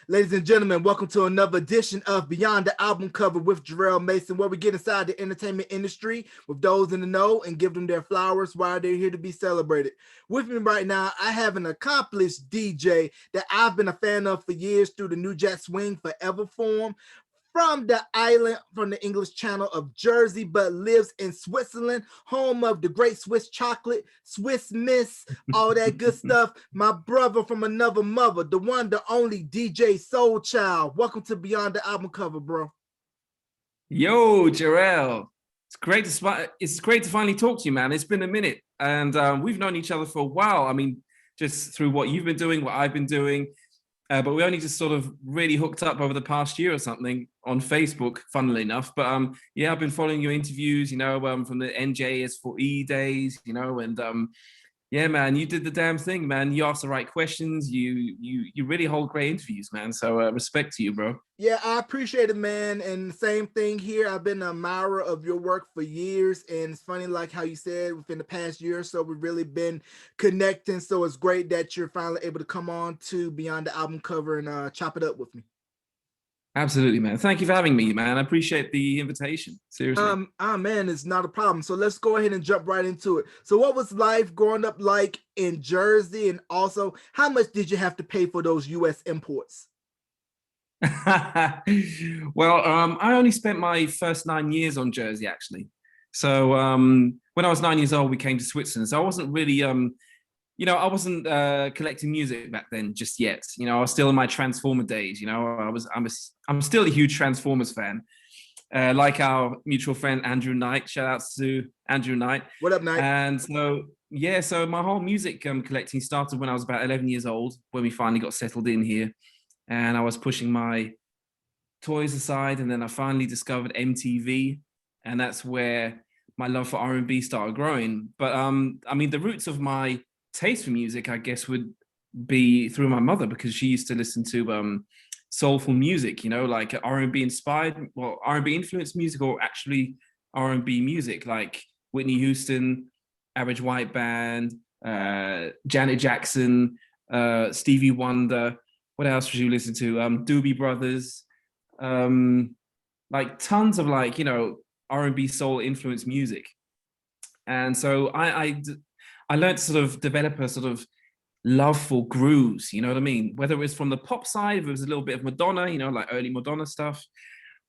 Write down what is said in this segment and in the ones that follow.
Ladies and gentlemen, welcome to another edition of Beyond the Album Cover with Jarrell Mason, where we get inside the entertainment industry with those in the know and give them their flowers while they're here to be celebrated. With me right now, I have an accomplished DJ that I've been a fan of for years through the New Jack Swing Forever form, from the island, from the English Channel of Jersey, but lives in Switzerland, home of the great Swiss chocolate, Swiss Miss, all that good stuff. My brother from another mother, the one, the only DJ SoulChild. Welcome to Beyond the Album Cover, bro. Yo, Jarrell. It's great to finally talk to you, man. It's been a minute, and we've known each other for a while. I mean, just through what you've been doing, what I've been doing. But we only just sort of really hooked up over the past year or something on Facebook, funnily enough. But yeah, I've been following your interviews, from the NJS4E days, and yeah, man, you did the damn thing, man. You asked the right questions. You really hold great interviews, man. So respect to you, bro. Yeah, I appreciate it, man. And same thing here. I've been an admirer of your work for years. And it's funny, like how you said, within the past year or so, we've really been connecting. So it's great that you're finally able to come on to Beyond the Album Cover and chop it up with me. Absolutely, man. Thank you for having me, man. I appreciate the invitation. Seriously. Man, it's not a problem. So let's go ahead and jump right into it. So what was life growing up like in Jersey? And also, how much did you have to pay for those US imports? Well, I only spent my first 9 years on Jersey, actually. So when I was 9 years old, we came to Switzerland. So I wasn't really, I wasn't collecting music back then just yet. I was still in my Transformer days. I'm still a huge Transformers fan. Like our mutual friend Andrew Knight. Shout outs to Andrew Knight. What up, Knight? And so yeah, so my whole music collecting started when I was about 11 years old, when we finally got settled in here. And I was pushing my toys aside, and then I finally discovered MTV, and that's where my love for R&B started growing. But I mean, the roots of my taste for music, I guess, would be through my mother, because she used to listen to soulful music, like R&B inspired, well, R&B influenced music, or actually R&B music, like Whitney Houston, Average White Band, Janet Jackson, Stevie Wonder. What else would you listen to? Doobie Brothers, like tons of R&B soul influenced music. And so I learned to sort of develop a sort of love for grooves, you know what I mean? Whether it was from the pop side, if it was a little bit of Madonna, like early Madonna stuff,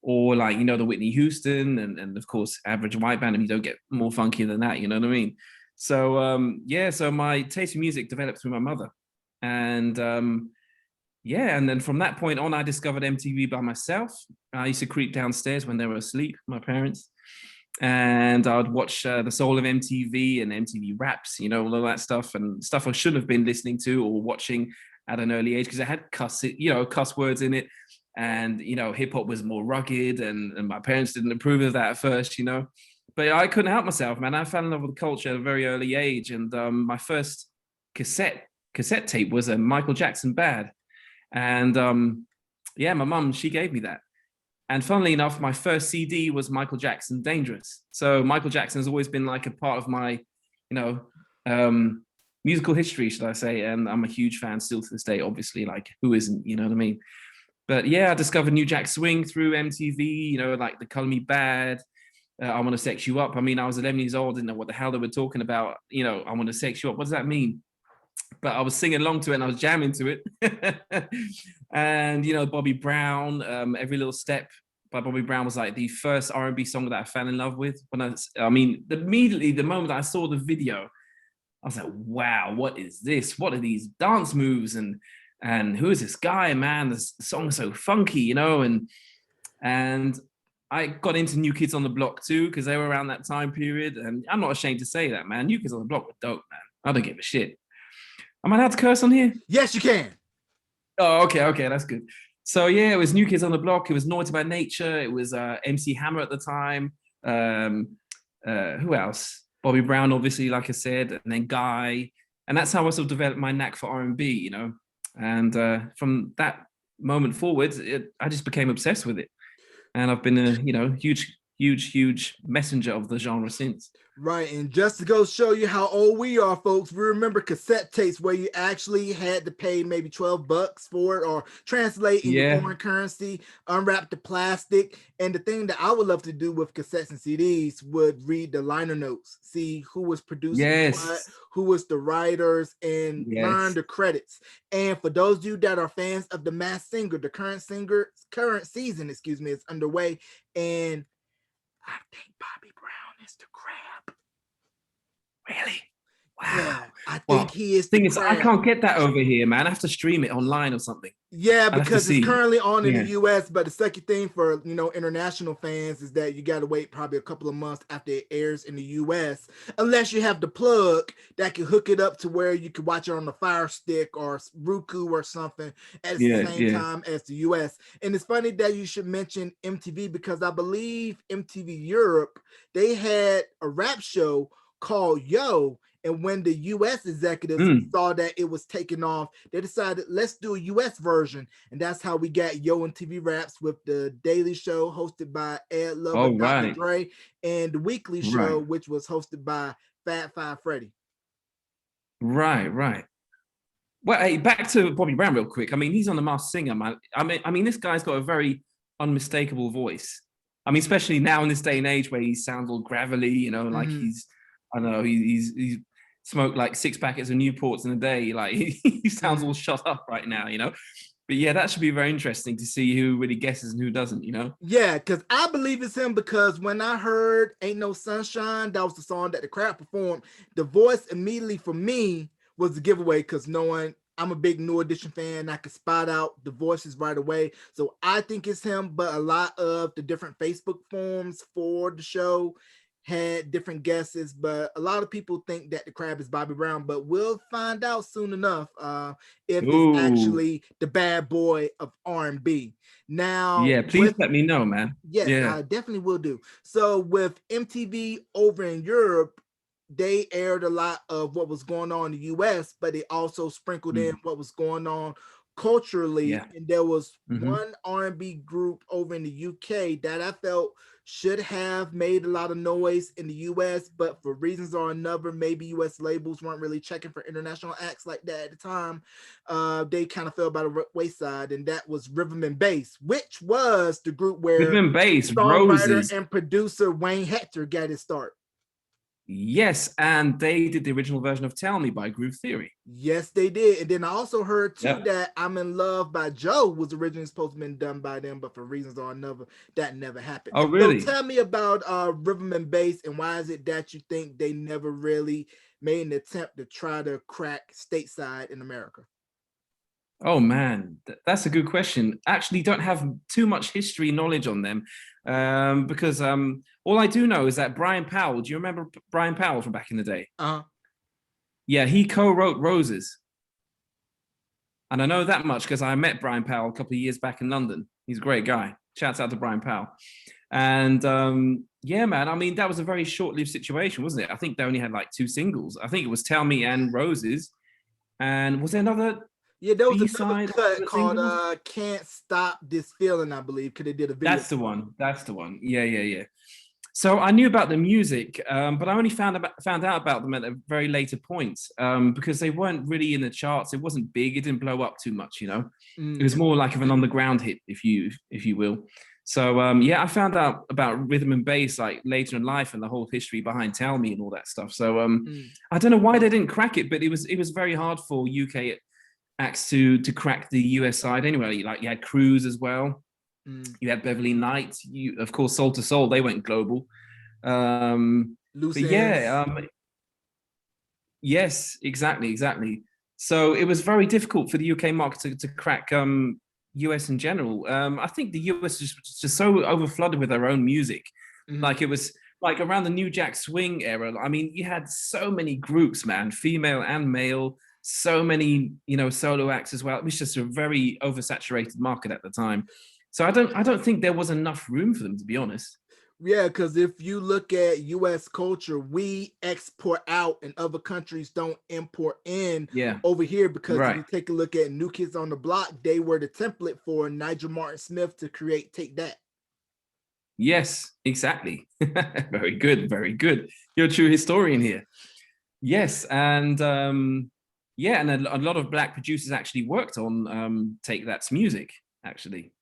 or like, the Whitney Houston and of course Average White Band, and you don't get more funky than that, you know what I mean? So yeah, so my taste in music developed through my mother. And yeah, and then from that point on, I discovered MTV by myself. I used to creep downstairs when they were asleep, my parents, and I'd watch the soul of MTV and MTV Raps, all of that stuff, and stuff I shouldn't have been listening to or watching at an early age, because it had cuss words in it, and hip hop was more rugged, and my parents didn't approve of that at first, But I couldn't help myself, man. I fell in love with the culture at a very early age, and my first cassette tape was a Michael Jackson Bad. And yeah, my mum, she gave me that. And funnily enough, my first CD was Michael Jackson Dangerous. So Michael Jackson has always been like a part of my, musical history, should I say. And I'm a huge fan still to this day, obviously, like who isn't, you know what I mean? But yeah, I discovered New Jack Swing through MTV, like the Color Me Bad, I Want to Sex You Up. I mean, I was 11 years old, didn't know what the hell they were talking about. I Want to Sex You Up. What does that mean? But I was singing along to it and I was jamming to it. And, Bobby Brown, Every Little Step by Bobby Brown was like the first R&B song that I fell in love with. Immediately, the moment I saw the video, I was like, wow, what is this? What are these dance moves? And who is this guy, man? The song is so funky, and I got into New Kids on the Block too, because they were around that time period. And I'm not ashamed to say that, man. New Kids on the Block were dope, man. I don't give a shit. Am I allowed to curse on here? Yes, you can. Oh, okay, that's good. So yeah, it was New Kids on the Block. It was Naughty by Nature. It was MC Hammer at the time. Who else? Bobby Brown, obviously, like I said, and then Guy. And that's how I sort of developed my knack for R&B, And from that moment forward, I just became obsessed with it. And I've been a huge huge messenger of the genre since. Right, and just to go show you how old we are, folks, we remember cassette tapes where you actually had to pay maybe $12 for it or translate in your Yeah. foreign currency, unwrap the plastic. And the thing that I would love to do with cassettes and CDs would read the liner notes, see who was producing what, Yes. who was the writers, and learn Yes. the credits. And for those of you that are fans of The Masked Singer, the current season, is underway, and I think Bobby Brown is the crab. Really? Wow. Yeah, I think Well, he is the thing is, I crab. can't get that over here, man. I have to stream it online or something. Yeah, I'll have to because it's see. currently on in Yeah. the US, but the second thing for international fans is that you got to wait probably a couple of months after it airs in the US, unless you have the plug that can hook it up to where you can watch it on the Fire Stick or Roku or something at the Yeah. same Yeah. time as the US. And it's funny that you should mention MTV because I believe MTV Europe, they had a rap show called Yo. And when the US executives saw that it was taking off, they decided, let's do a US version. And that's how we got Yo and TV Raps with the Daily Show hosted by Ed Lover, Oh, Dr. right. Dre, and the Weekly Show, which was hosted by Fat Five Freddy. Right. Well, hey, back to Bobby Brown real quick. I mean, he's on The Masked Singer, man. I mean, this guy's got a very unmistakable voice. I mean, especially now in this day and age where he sounds all gravelly, like I don't know, he's smoked like 6 packets of Newports in a day. Like he sounds all shut up right now, But yeah, that should be very interesting to see who really guesses and who doesn't, Yeah, because I believe it's him because when I heard Ain't No Sunshine, that was the song that the crowd performed. The voice immediately for me was the giveaway because knowing I'm a big New Edition fan, I could spot out the voices right away. So I think it's him, but a lot of the different Facebook forums for the show had different guesses, but a lot of people think that the crab is Bobby Brown, but we'll find out soon enough if it's actually the bad boy of R&B. Now, yeah, please let me know, man. Yes, Yeah. I definitely will do. So with MTV over in Europe, they aired a lot of what was going on in the US, but they also sprinkled in what was going on culturally. Yeah. And there was one R&B group over in the UK that I felt should have made a lot of noise in the US, but for reasons or another, maybe US labels weren't really checking for international acts like that at the time. They kind of fell by the wayside, and that was Rhythm and Bass, which was the group where Rhythm and Bass, songwriter Roses. and producer Wayne Hector got his start. Yes, and they did the original version of Tell Me by Groove Theory. Yes, they did. And then I also heard too that I'm in Love by Joe was originally supposed to have been done by them, but for reasons or another, that never happened. Oh, really? So tell me about Rhythm and Bass, and why is it that you think they never really made an attempt to try to crack stateside in America? Oh man, that's a good question. Actually, don't have too much history knowledge on them because all I do know is that Brian Powell. Do you remember Brian Powell from back in the day? Yeah, he co-wrote Roses, and I know that much because I met Brian Powell a couple of years back in London. He's a great guy. Shouts out to Brian Powell. And yeah, man, I mean that was a very short-lived situation, wasn't it? I think they only had like 2 singles. I think it was Tell Me and Roses, and was there another? Yeah, there was B-side a cut called Can't Stop This Feeling, I believe, because they did a video. That's the one. Yeah. So I knew about the music, but I only found out about them at a very later point because they weren't really in the charts. It wasn't big. It didn't blow up too much, It was more like of an underground hit, if you will. So yeah, I found out about Rhythm and Bass like later in life and the whole history behind Tell Me and all that stuff. So I don't know why they didn't crack it, but it was very hard for UK acts to crack the US side anyway. Like you had Cruise as well. You had Beverly Knight. Of course, Soul to Soul. They went global. But yeah, yes, exactly. So it was very difficult for the UK market to crack US in general. I think the US is just so overflooded with their own music. Like it was like around the New Jack Swing era. I mean, you had so many groups, man, female and male. So many, solo acts as well. It was just a very oversaturated market at the time. So I don't think there was enough room for them, to be honest. Yeah, because if you look at US culture, we export out and other countries don't import in over here because if you take a look at New Kids on the Block, they were the template for Nigel Martin Smith to create Take That. Yes, exactly. Very good, very good. You're a true historian here. Yes, and yeah, and a lot of black producers actually worked on Take That's music, actually.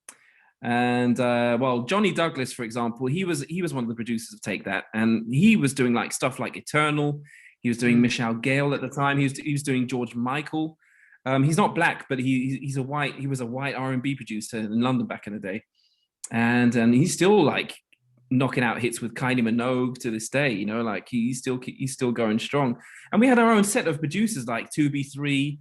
And well, Johnny Douglas, for example, he was one of the producers of Take That, and he was doing like stuff like Eternal. He was doing Michelle Gale at the time. He was doing George Michael. He's not black, but he was a white R&B producer in London back in the day, and he's still like knocking out hits with Kylie Minogue to this day. You know, like he's still going strong. And we had our own set of producers like 2B3.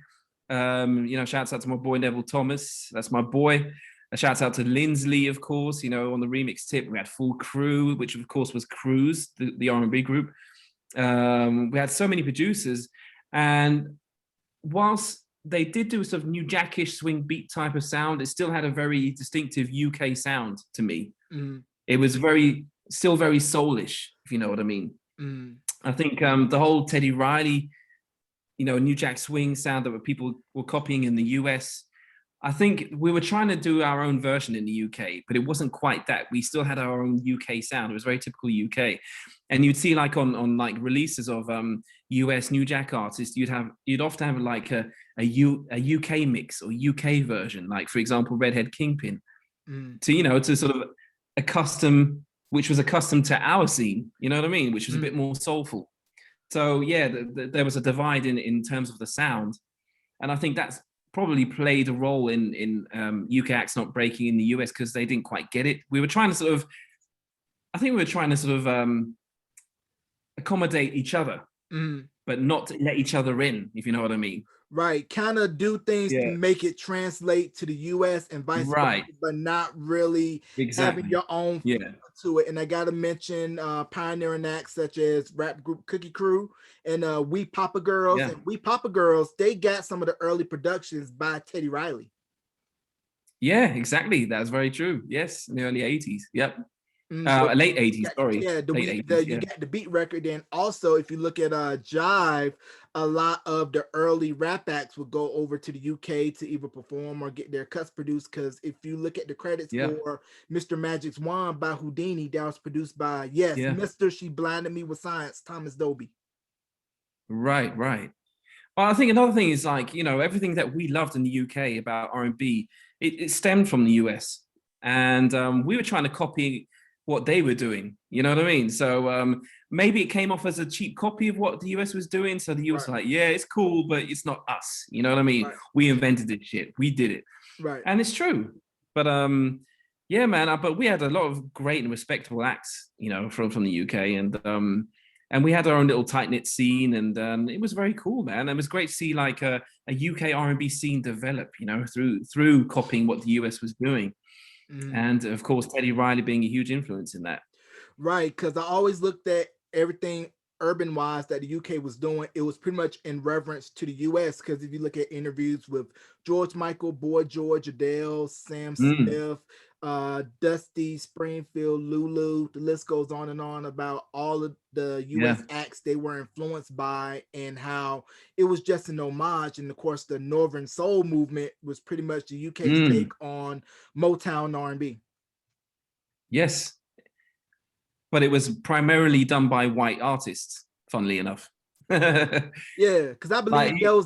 You know, shouts out to my boy Neville Thomas. That's my boy. A shout out to Lindsley, of course, you know, on the remix tip. We had Full Crew, which of course was Cruise, the R&B group. We had so many producers. And whilst they did do a sort of New Jackish swing beat type of sound, it still had a very distinctive UK sound to me. It was still very soulish, if you know what I mean. I think the whole Teddy Riley, you know, New Jack swing sound that people were copying in the US, I think we were trying to do our own version in the UK, but it wasn't quite that. We still had our own UK sound. It was very typical UK. And you'd see like on like releases of US New Jack artists, you'd often have like a UK mix or UK version, like for example, Redhead Kingpin, to sort of which was accustomed to our scene, you know what I mean? Which was a bit more soulful. So yeah, there was a divide in terms of the sound. And I think that's probably played a role in UK acts not breaking in the US because they didn't quite get it. We were trying to accommodate each other, but not to let each other in, if you know what I mean. Right, kind of do things to make it translate to the US and vice versa, but not really having your own to it. And I gotta mention pioneering acts such as rap group Cookie Crew and We Papa Girls. And We Papa Girls, they got some of the early productions by Teddy Riley. Yeah, exactly. That's very true. Yes, in the early 80s. Yep. Late 80s, sorry. Yeah, you got the beat record. And also, if you look at Jive, a lot of the early rap acts would go over to the UK to either perform or get their cuts produced. Because if you look at the credits for Mr. Magic's Wand by Houdini, that was produced by Mr. She Blinded Me with Science, Thomas Dolby. Right. Well, I think another thing is like, you know, everything that we loved in the UK about R&B, it stemmed from the US, and we were trying to copy what they were doing, you know what I mean? So maybe it came off as a cheap copy of what the US was doing. So the US was like, yeah, it's cool, but it's not us, you know what I mean? We invented this shit, we did it, and it's true. But yeah, man, but we had a lot of great and respectable acts, you know, from the UK, and we had our own little tight-knit scene, and it was very cool, man. It was great to see like a UK R&B scene develop, you know, through copying what the US was doing. And of course, Teddy Riley being a huge influence in that. Right, because I always looked at everything urban-wise that the UK was doing, it was pretty much in reverence to the US. Because if you look at interviews with George Michael, Boy George, Adele, Sam Smith, Dusty Springfield, Lulu, the list goes on and on about all of the US acts they were influenced by and how it was just an homage. And of course, the Northern Soul movement was pretty much the UK's take on Motown R&B. Yes. But it was primarily done by white artists, funnily enough. Yeah, because I believe like, there was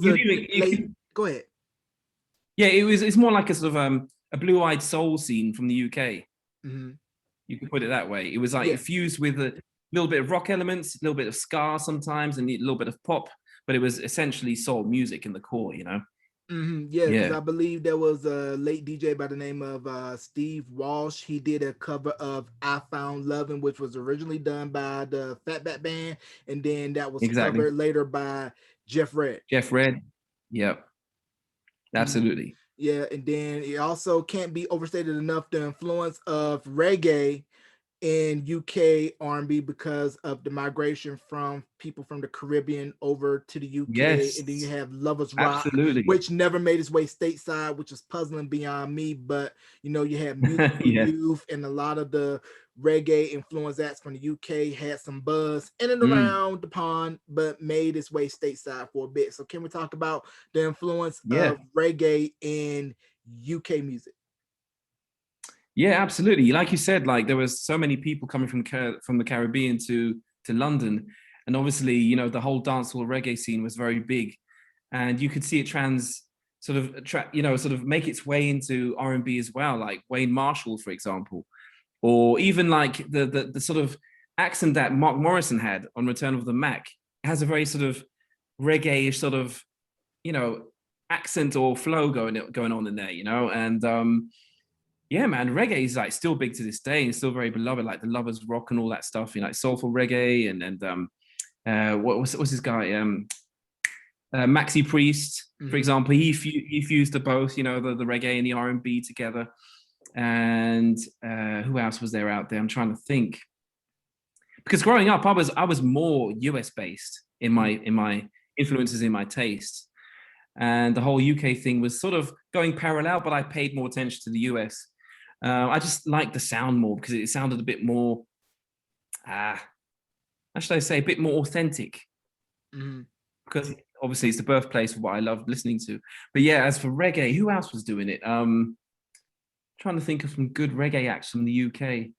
go ahead. Yeah, it's more like a sort of a blue-eyed soul scene from the UK. You could put it that way. It was like fused with a little bit of rock elements, a little bit of ska sometimes, and a little bit of pop, but it was essentially soul music in the core, you know? Yeah, because I believe there was a late DJ by the name of Steve Walsh. He did a cover of I Found Lovin', which was originally done by the Fatback Band, and then that was covered later by Jeff Redd. Yep. Absolutely. Yeah, and then it also can't be overstated enough the influence of reggae in UK R&B because of the migration from people from the Caribbean over to the UK. And then you have Lovers Rock, which never made its way stateside, which is puzzling beyond me. But you know, you have Music for Youth, and a lot of the reggae influence acts from the UK had some buzz in and around the pond, but made its way stateside for a bit. So can we talk about the influence of reggae in UK music? Yeah, absolutely. Like you said, like there was so many people coming from the Caribbean to London, and obviously, you know, the whole dancehall reggae scene was very big, and you could see it sort of make its way into R&B as well, like Wayne Marshall, for example, or even like the sort of accent that Mark Morrison had on Return of the Mac. It has a very sort of reggae-ish sort of, you know, accent or flow going on in there, you know, and yeah, man, reggae is like still big to this day and still very beloved, like the Lovers Rock and all that stuff, you know, like soulful reggae and what's his guy, Maxi Priest, for example. He fused the both, you know, the reggae and the R&B together. And who else was there out there? I'm trying to think, because growing up, I was more US based in my influences, in my tastes, and the whole UK thing was sort of going parallel, but I paid more attention to the US. I just liked the sound more because it sounded a bit more, how should I say, a bit more authentic. Because obviously it's the birthplace of what I love listening to. But yeah, as for reggae, who else was doing it? Trying to think of some good reggae acts from the UK.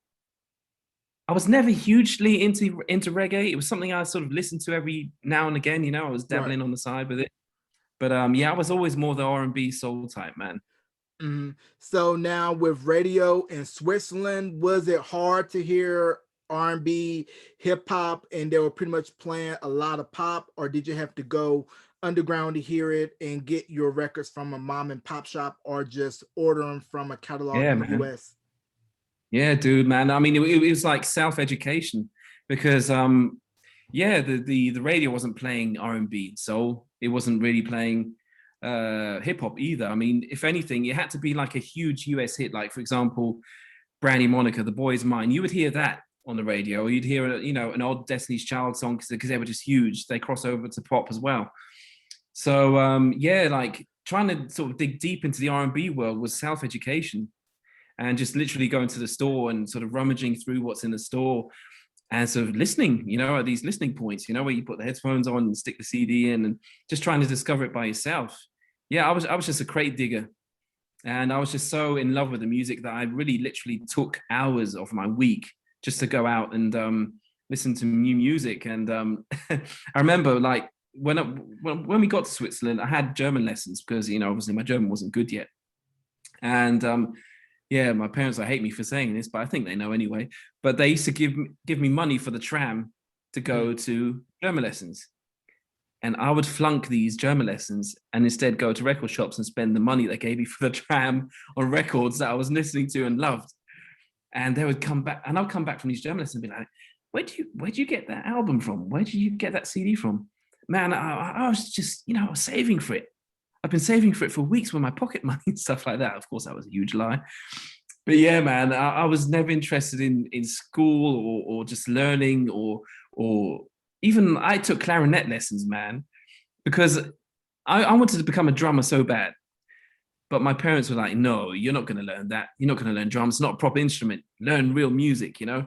I was never hugely into reggae. It was something I sort of listened to every now and again. You know, I was dabbling on the side with it. But yeah, I was always more the R&B soul type, man. So now with radio in Switzerland, was it hard to hear R&B, hip hop, and they were pretty much playing a lot of pop, or did you have to go underground to hear it and get your records from a mom and pop shop, or just order them from a catalog Yeah, in the man. US? Yeah, dude, man. I mean, it was like self-education because yeah, the radio wasn't playing R&B, so it wasn't really playing hip hop either. I mean, if anything, it had to be like a huge US hit, like for example, Brandy Monica, The Boy's Mine. You would hear that on the radio, or you'd hear you know, an old Destiny's Child song because they were just huge. They cross over to pop as well. So yeah, like trying to sort of dig deep into the R&B world was self-education, and just literally going to the store and sort of rummaging through what's in the store and sort of listening, you know, at these listening points, you know, where you put the headphones on and stick the CD in and just trying to discover it by yourself. Yeah, I was just a crate digger. And I was just so in love with the music that I really literally took hours of my week just to go out and listen to new music. And I remember like when we got to Switzerland, I had German lessons because, you know, obviously my German wasn't good yet. And yeah, my parents, I hate me for saying this, but I think they know anyway. But they used to give me money for the tram to go to German lessons. And I would flunk these German lessons and instead go to record shops and spend the money they gave me for the tram on records that I was listening to and loved. And they would come back, and I would come back from these German lessons and be like, where'd you get that album from? Where did you get that CD from? Man, I was just, you know, I was saving for it. I've been saving for it for weeks with my pocket money and stuff like that. Of course, that was a huge lie. But yeah, man, I was never interested in school or just learning or even I took clarinet lessons, man, because I wanted to become a drummer so bad. But my parents were like, no, you're not going to learn that. You're not going to learn drums. It's not a proper instrument. Learn real music, you know?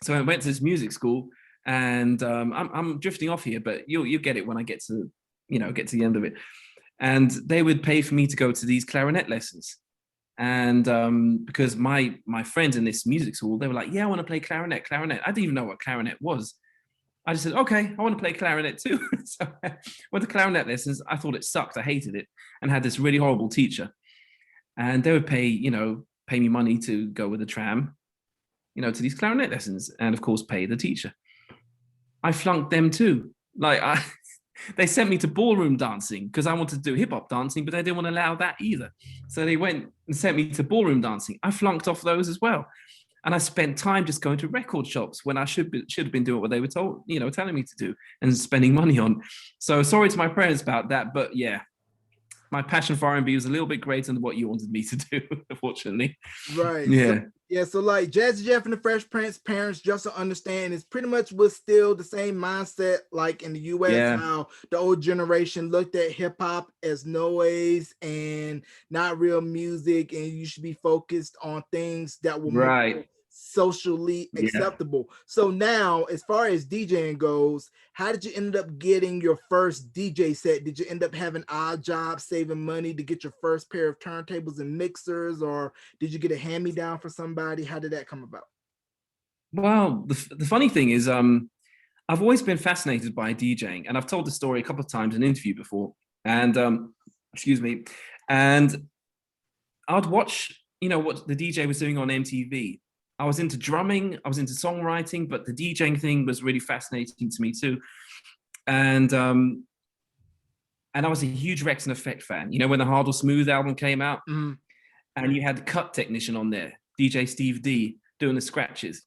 So I went to this music school, and I'm drifting off here, but you'll get it when I get to, you know, get to the end of it. And they would pay for me to go to these clarinet lessons. And because my friends in this music school, they were like, yeah, I want to play clarinet. I didn't even know what clarinet was. I just said, okay, I want to play clarinet too. So with the clarinet lessons, I thought it sucked. I hated it and had this really horrible teacher. And they would pay me money to go with the tram, you know, to these clarinet lessons, and of course pay the teacher. I flunked them too. They sent me to ballroom dancing because I wanted to do hip hop dancing, but they didn't want to allow that either. So they went and sent me to ballroom dancing. I flunked off those as well. And I spent time just going to record shops when I should have been doing what they were telling me to do and spending money on. So sorry to my parents about that, but yeah, my passion for R&B was a little bit greater than what you wanted me to do, unfortunately. Right. Yeah. So like Jazzy Jeff and the Fresh Prince parents, just to understand, it's pretty much was still the same mindset like in the US, how the old generation looked at hip hop as noise and not real music, and you should be focused on things that will more socially acceptable. So now, as far as DJing goes, how did you end up getting your first DJ set? Did you end up having odd jobs, saving money to get your first pair of turntables and mixers, or did you get a hand-me-down for somebody? How did that come about? Well, the funny thing is, I've always been fascinated by DJing, and I've told the story a couple of times in an interview before. And excuse me, and I'd watch, what the DJ was doing on MTV. I was into drumming, I was into songwriting, but the DJing thing was really fascinating to me too. And I was a huge Rex and Effect fan. When the Hard or Smooth album came out, and you had the cut technician on there, DJ Steve D, doing the scratches.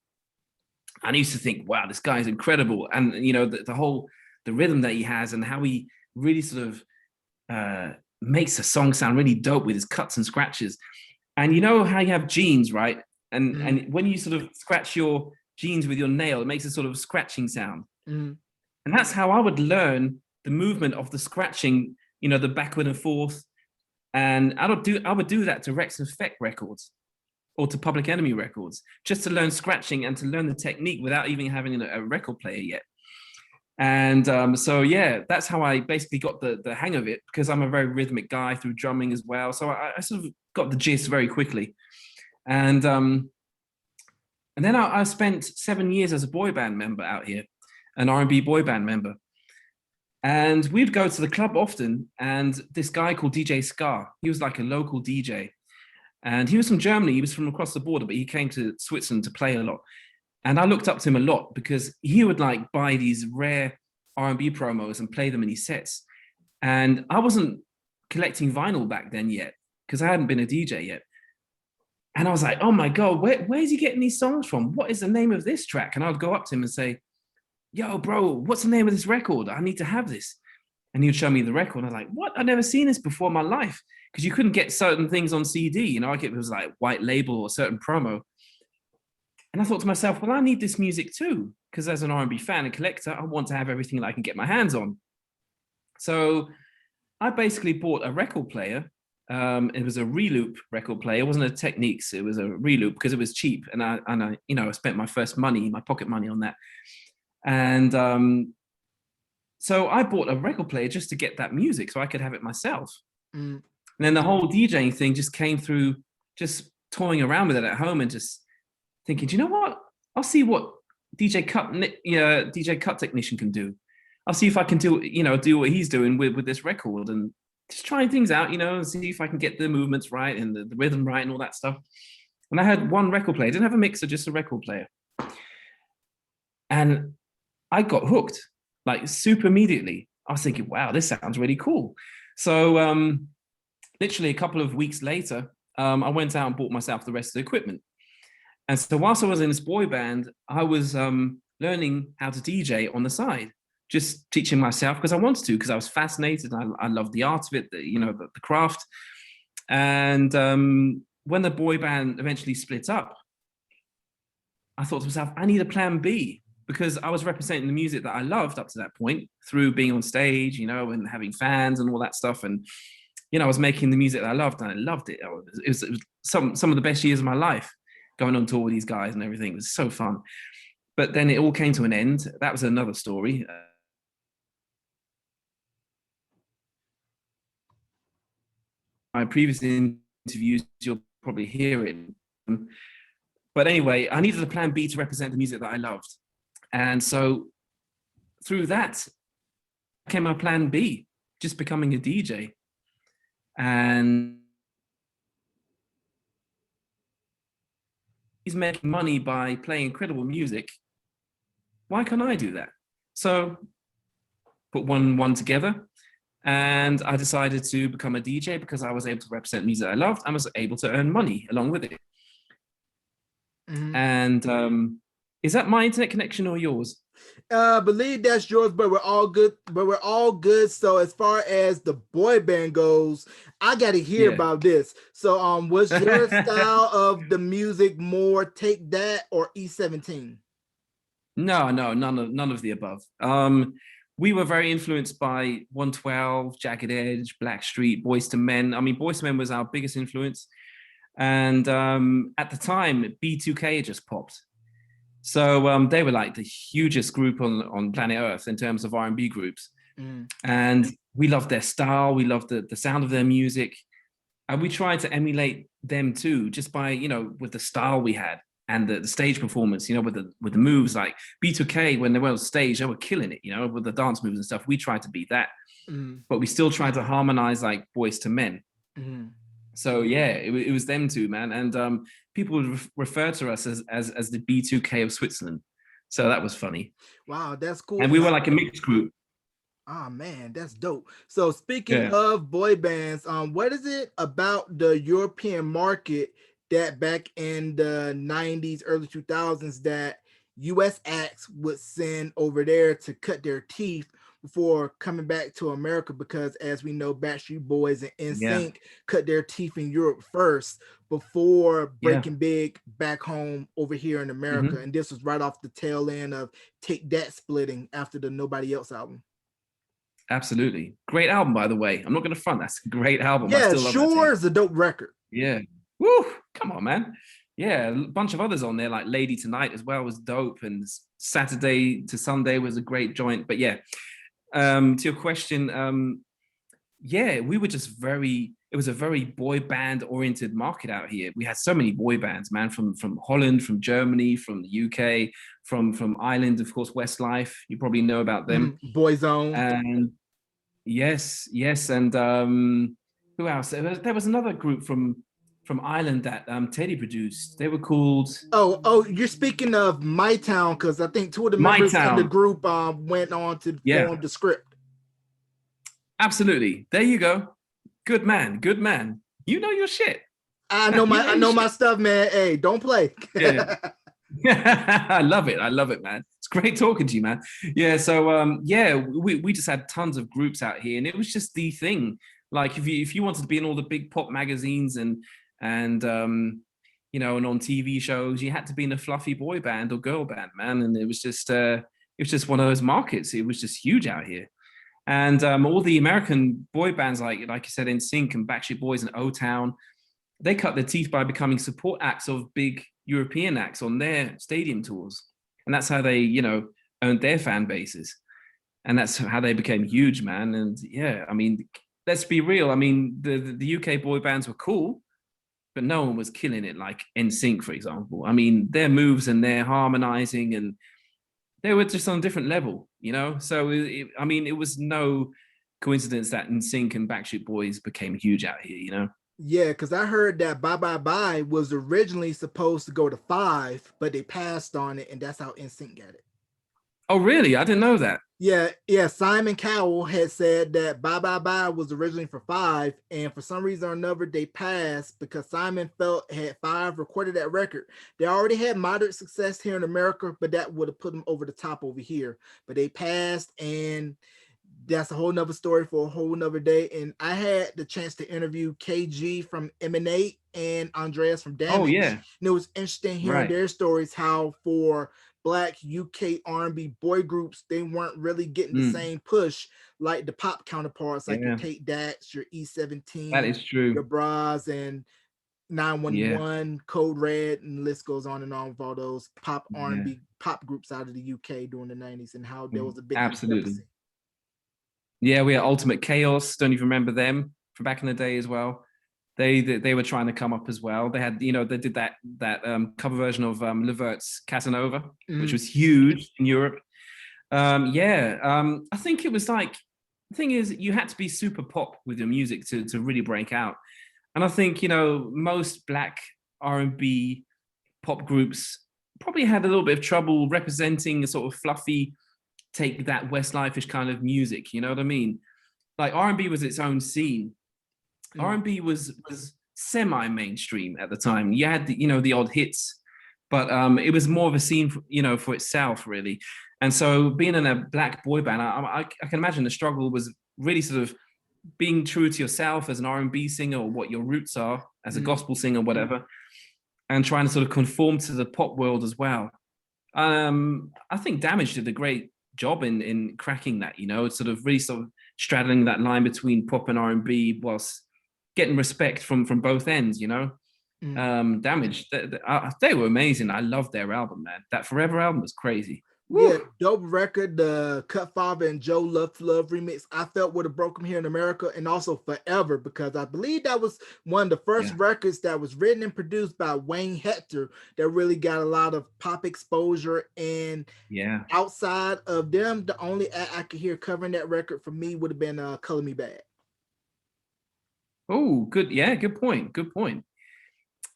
And I used to think, wow, this guy is incredible. And, the rhythm that he has and how he really sort of makes a song sound really dope with his cuts and scratches. And you know how you have jeans, right? And when you sort of scratch your jeans with your nail, it makes a sort of scratching sound. And that's how I would learn the movement of the scratching, the backward and forth. And I would do that to Rex and Effect records or to Public Enemy records, just to learn scratching and to learn the technique without even having a record player yet. And so, yeah, that's how I basically got the hang of it, because I'm a very rhythmic guy through drumming as well. So I sort of got the gist very quickly. And then I spent 7 years as a boy band member out here, an R&B boy band member. And we'd go to the club often, and this guy called DJ Scar, he was like a local DJ. And he was from Germany, he was from across the border, but he came to Switzerland to play a lot. And I looked up to him a lot because he would like buy these rare R&B promos and play them in his sets. And I wasn't collecting vinyl back then yet, because I hadn't been a DJ yet. And I was like, oh my God, where's he getting these songs from? What is the name of this track? And I'd go up to him and say, yo, bro, what's the name of this record? I need to have this. And he would show me the record. And I was like, what? I've never seen this before in my life. Because you couldn't get certain things on CD. Like it was like white label or certain promo. And I thought to myself, well, I need this music too. Because as an R&B fan and collector, I want to have everything that I can get my hands on. So I basically bought a record player. It was a reloop record player. It wasn't a Technics. It was a reloop because it was cheap. And I spent my first money, my pocket money on that. And so I bought a record player just to get that music so I could have it myself. And then the whole DJing thing just came through just toying around with it at home and just thinking, do you know what? I'll see what DJ cut technician can do. I'll see if I can do what he's doing with this record, and just trying things out, and see if I can get the movements right and the rhythm right and all that stuff. And I had one record player. I didn't have a mixer, just a record player. And I got hooked, like super immediately. I was thinking, wow, this sounds really cool. So literally a couple of weeks later, I went out and bought myself the rest of the equipment. And so whilst I was in this boy band, I was learning how to DJ on the side, just teaching myself because I wanted to, because I was fascinated. I loved the art of it, the craft. And when the boy band eventually split up, I thought to myself, I need a plan B, because I was representing the music that I loved up to that point through being on stage, and having fans and all that stuff. And, I was making the music that I loved, and I loved it. It was some of the best years of my life, going on tour with these guys and everything. It was so fun. But then it all came to an end. That was another story. My previous interviews, you'll probably hear it. But anyway, I needed a plan B to represent the music that I loved. And so through that came my plan B, just becoming a DJ. And he's making money by playing incredible music. Why can't I do that? So put one together, and I decided to become a DJ because I was able to represent music I loved and was able to earn money along with it. And is that my internet connection or yours? I believe that's yours, but we're all good. So as far as the boy band goes, I got to hear about this. So was your style of the music more Take That or E17? No, none of the above. We were very influenced by 112, Jagged Edge, Blackstreet, Boyz II Men. I mean, Boyz II Men was our biggest influence. And at the time, B2K had just popped. So they were like the hugest group on planet Earth in terms of R&B groups. And we loved their style. We loved the sound of their music. And we tried to emulate them too, just by, with the style we had and the stage performance, with the moves. Like B2K, when they were on stage, they were killing it, with the dance moves and stuff. We tried to be that, but we still tried to harmonize like Boys to Men. So yeah, it was them too, man. And people would refer to us as the B2K of Switzerland. So that was funny. Wow, that's cool. And we were like a mixed group. Oh man, that's dope. So speaking of boy bands, what is it about the European market that back in the 90s, early 2000s that US acts would send over there to cut their teeth before coming back to America? Because as we know, Backstreet Boys and NSYNC cut their teeth in Europe first before breaking big back home over here in America. And this was right off the tail end of Take That splitting after the Nobody Else album. Absolutely. Great album, by the way. I'm not going to front. That's a great album. Yeah, I still love Sure is a dope record. Yeah. Woo! Come on, man. Yeah, a bunch of others on there, like Lady Tonight as well was dope. And Saturday to Sunday was a great joint. But yeah, to your question, we were just it was a very boy band oriented market out here. We had so many boy bands, man, from Holland, from Germany, from the UK, from Ireland, of course, Westlife. You probably know about them. Boyzone. And yes. And who else? There was another group from Ireland that Teddy produced. They were called... Oh, you're speaking of My Town, because I think two of the members in the group went on to form the Script. Absolutely. There you go. Good man. You know your shit. I know my stuff, man. Hey, don't play. Yeah. I love it, man. It's great talking to you, man. Yeah, so we just had tons of groups out here, and it was just the thing. Like if you wanted to be in all the big pop magazines and and on TV shows, you had to be in a fluffy boy band or girl band, man. And it was just one of those markets. It was just huge out here. And all the American boy bands, like you said, NSYNC and Backstreet Boys and O-Town, they cut their teeth by becoming support acts of big European acts on their stadium tours. And that's how they, earned their fan bases. And that's how they became huge, man. And yeah, I mean, let's be real. I mean, the UK boy bands were cool, but no one was killing it like NSYNC, for example. I mean, their moves and their harmonizing, and they were just on a different level, So, it was no coincidence that NSYNC and Backstreet Boys became huge out here, Yeah, because I heard that Bye Bye Bye was originally supposed to go to 5, but they passed on it, and that's how NSYNC got it. Oh, really? I didn't know that. Yeah. Simon Cowell had said that Bye Bye Bye was originally for 5, and for some reason or another, they passed because Simon felt had 5 recorded that record. They already had moderate success here in America, but that would have put them over the top over here. But they passed, and that's a whole nother story for a whole nother day. And I had the chance to interview KG from Emanate and Andreas from Damage. Oh, yeah. And it was interesting hearing their stories, how for Black UK R&B boy groups, they weren't really getting the same push like the pop counterparts, like your Take That's, your E17, that is true, your Bras and 911, Code Red, and the list goes on and on with all those pop R&B pop groups out of the UK during the 90s, and how there was a big absolutely. Yeah, we had Ultimate Chaos. Don't even remember them from back in the day as well. They were trying to come up as well. They had, they did that cover version of Levert's Casanova, which was huge in Europe. I think it was like, the thing is, you had to be super pop with your music to really break out. And I think, most Black R&B pop groups probably had a little bit of trouble representing a sort of fluffy, Take That Westlife-ish kind of music. You know what I mean? Like R&B was its own scene. R&B was semi-mainstream at the time. You had the odd hits, but it was more of a scene for itself, really. And so being in a Black boy band, I can imagine the struggle was really sort of being true to yourself as an R&B singer, or what your roots are as a gospel singer, whatever, and trying to sort of conform to the pop world as well. I think Damage did a great job in cracking that, sort of really sort of straddling that line between pop and R&B whilst getting respect from both ends, Damage. They were amazing. I loved their album, man. That Forever album was crazy. Yeah, Woo. dope record. The Cut Father and Joe Love to Love remix, I felt would have broken here in America, and also Forever, because I believe that was one of the first Yeah. records that was written and produced by Wayne Hector that really got a lot of pop exposure. And Yeah. outside of them, the only act I could hear covering that record for me would have been Color Me Bad. Oh, good. Yeah, good point. Good point.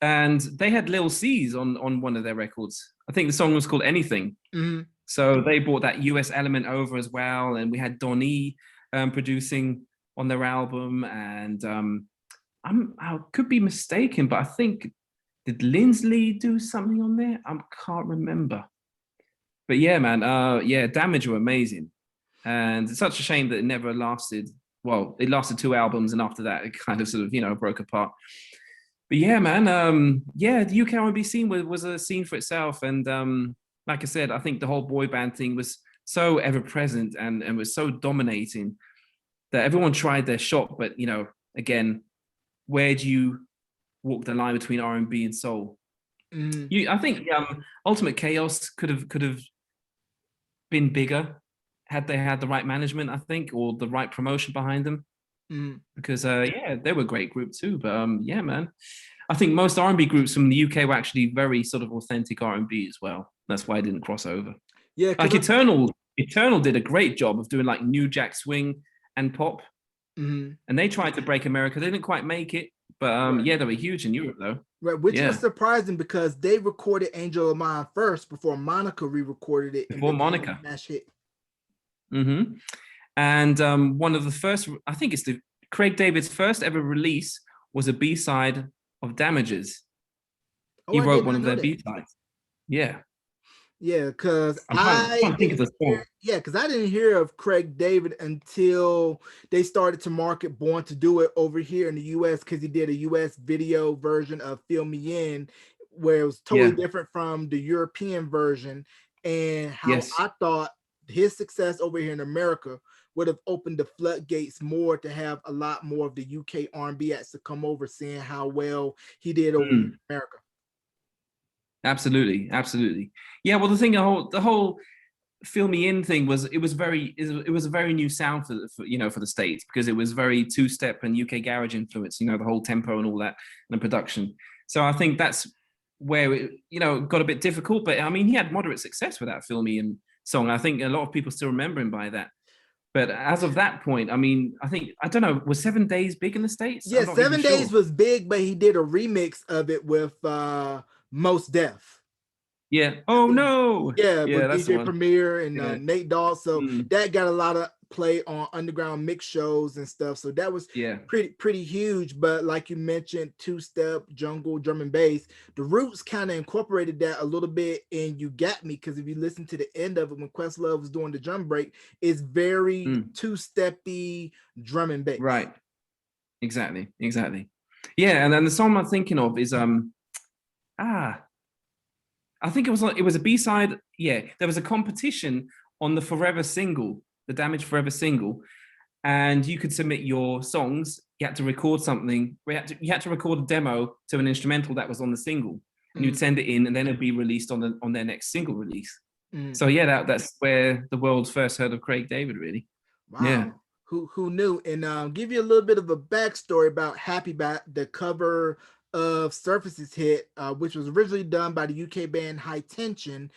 And they had Lil C's on one of their records. I think the song was called Anything. Mm-hmm. So they brought that US element over as well. And we had Donnie producing on their album. And I could be mistaken, but I think, did Lindsley do something on there? I can't remember. But yeah, man, yeah, Damage were amazing. And it's such a shame that it never lasted. Well, it lasted 2 albums, and after that, it kind of sort of, broke apart. But yeah, man, yeah, the UK R&B scene was a scene for itself. And like I said, I think the whole boy band thing was so ever present and was so dominating that everyone tried their shot. But, again, where do you walk the line between R&B and soul? I think Ultimate Chaos could have been bigger had they had the right management, I think, or the right promotion behind them. Because yeah, they were a great group too. But yeah, man, I think most R&B groups from the UK were actually very sort of authentic R&B as well. That's why I didn't cross over. Yeah, like Eternal did a great job of doing like New Jack Swing and pop, and they tried to break America. They didn't quite make it, but yeah, they were huge in Europe though. Right, which was surprising because they recorded Angel of Mine first before Monica re-recorded it. Before Monica. Smash hit. And one of the first, I think it's Craig David's first ever release was a B-side of Damages. He wrote one of their B-sides. Yeah. Yeah, because I didn't hear of Craig David until they started to market Born to Do It over here in the US, because he did a US video version of Fill Me In, where it was totally different from the European version, and how I thought his success over here in America would have opened the floodgates more to have a lot more of the UK R&B acts to come over, seeing how well he did over in America. Absolutely. Yeah, well, the whole Fill Me In thing was it was a very new sound for the States, because it was very two-step and UK garage influence, the whole tempo and all that, and the production. So I think that's where it got a bit difficult. But I mean, he had moderate success with that Fill Me In song. I think a lot of people still remember him by that. But as of that point, I mean, I don't know, was 7 Days big in the States? Yeah, 7 Days was big, but he did a remix of it with Most Def. Yeah. Oh no. Yeah, with DJ Premier and Nate Dogg. So that got a lot of play on underground mix shows and stuff. So that was pretty huge. But like you mentioned, two-step, jungle, drum and bass, the Roots kind of incorporated that a little bit in You Got Me, because if you listen to the end of it when Questlove was doing the drum break, it's very two-steppy drum and bass. Right. Exactly. Yeah, and then the song I'm thinking of is I think it was a B-side. Yeah, there was a competition on the Forever single, the Damage Forever single, and you could submit your songs. You had to record something. You had to record a demo to an instrumental that was on the single, and you'd send it in, and then it'd be released on their next single release. So yeah, that's where the world first heard of Craig David, really. Wow. Yeah. Who knew? And give you a little bit of a backstory about Happy Bat, the cover of Surface's hit, which was originally done by the UK band High Tension.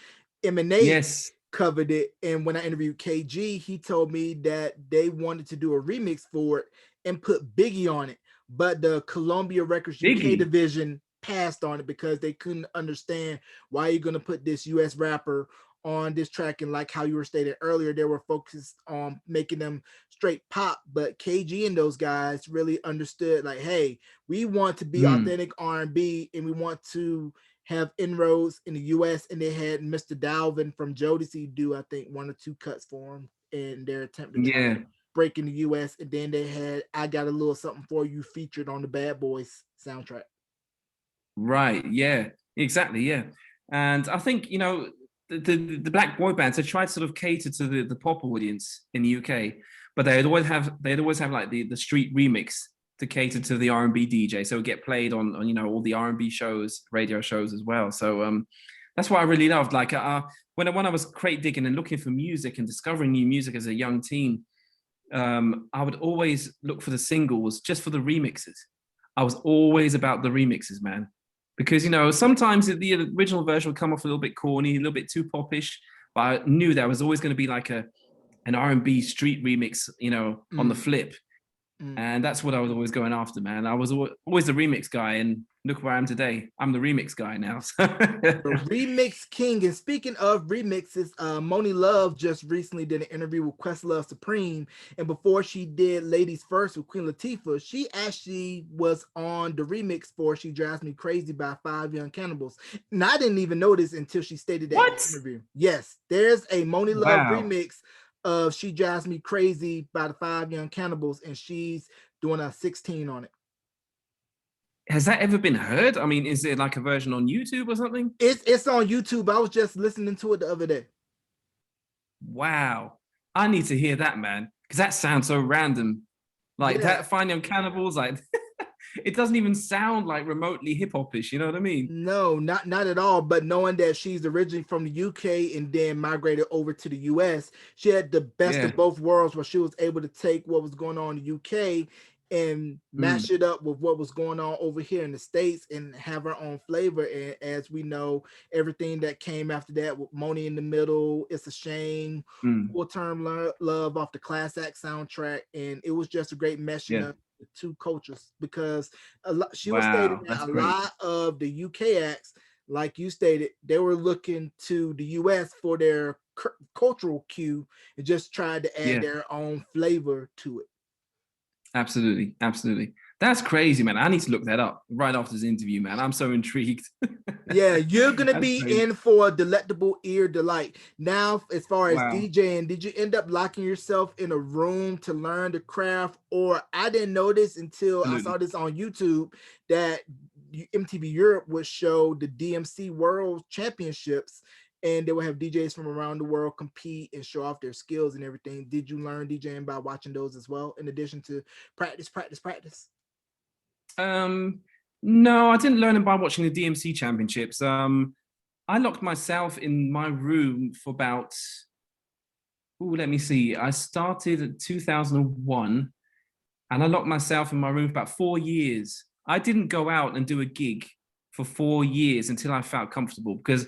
Emanate covered it, and when I interviewed KG, he told me that they wanted to do a remix for it and put Biggie on it, but the Columbia Records UK division passed on it because they couldn't understand why you're going to put this US rapper on this track. And like how you were stated earlier, they were focused on making them straight pop, but KG and those guys really understood, like, hey, we want to be authentic R&B, and we want to have inroads in the US. And they had Mr. Dalvin from Jodeci do, I think, 1 or 2 cuts for him in their attempt to break in the US. And then they had I Got a Little Something for You featured on the Bad Boys soundtrack. Right. Yeah, exactly. Yeah. And I think, the black boy bands, they tried to sort of cater to the pop audience in the UK, but they'd always have like the street remix to cater to the R&B DJ, so it get played on you know, all the R&B shows, radio shows as well. So that's what I really loved. Like when I was crate digging and looking for music and discovering new music as a young teen, I would always look for the singles just for the remixes. I was always about the remixes, man, because you know, sometimes the original version would come off a little bit corny, a little bit too popish, but I knew there was always going to be like an R&B street remix, you know, on the flip. And that's what I was always going after, man. I was always the remix guy, and look where I am today. I'm the remix guy now. The remix king. And speaking of remixes, Moni Love just recently did an interview with Questlove Supreme, and before she did Ladies First with Queen Latifah, she actually was on the remix for She Drives Me Crazy by Five Young Cannibals. And I didn't even notice until she stated that in the interview. Yes, there's a Moni Love remix of She Drives Me Crazy by the Five Young Cannibals, and she's doing a 16 on it. Has that ever been heard? I mean, is it like a version on YouTube or something? It's on YouTube. I was just listening to it the other day. Wow. I need to hear that, man, because that sounds so random. Like that Five Young Cannibals, like it doesn't even sound like remotely hip-hop-ish, you know what I mean? No, not at all. But knowing that she's originally from the UK and then migrated over to the US, she had the best of both worlds, where she was able to take what was going on in the UK and mash it up with what was going on over here in the States and have her own flavor. And as we know, everything that came after that with Moni in the Middle, It's a Shame, Full Term Love off the Class Act soundtrack, and it was just a great meshing of the two cultures, because she was stating that a lot of the UK acts, like you stated, they were looking to the US for their cultural cue and just tried to add their own flavor to it. Absolutely. That's crazy, man. I need to look that up right after this interview, man. I'm so intrigued. Yeah, you're gonna be in for a delectable ear delight. Now, as far as DJing, did you end up locking yourself in a room to learn the craft? Or I didn't know this until I saw this on YouTube, that MTV Europe would show the DMC World Championships, and they would have DJs from around the world compete and show off their skills and everything. Did you learn DJing by watching those as well, in addition to practice? No, I didn't learn it by watching the DMC championships. I locked myself in my room for about, let me see. I started in 2001, and I locked myself in my room for about 4 years. I didn't go out and do a gig for 4 years until I felt comfortable, because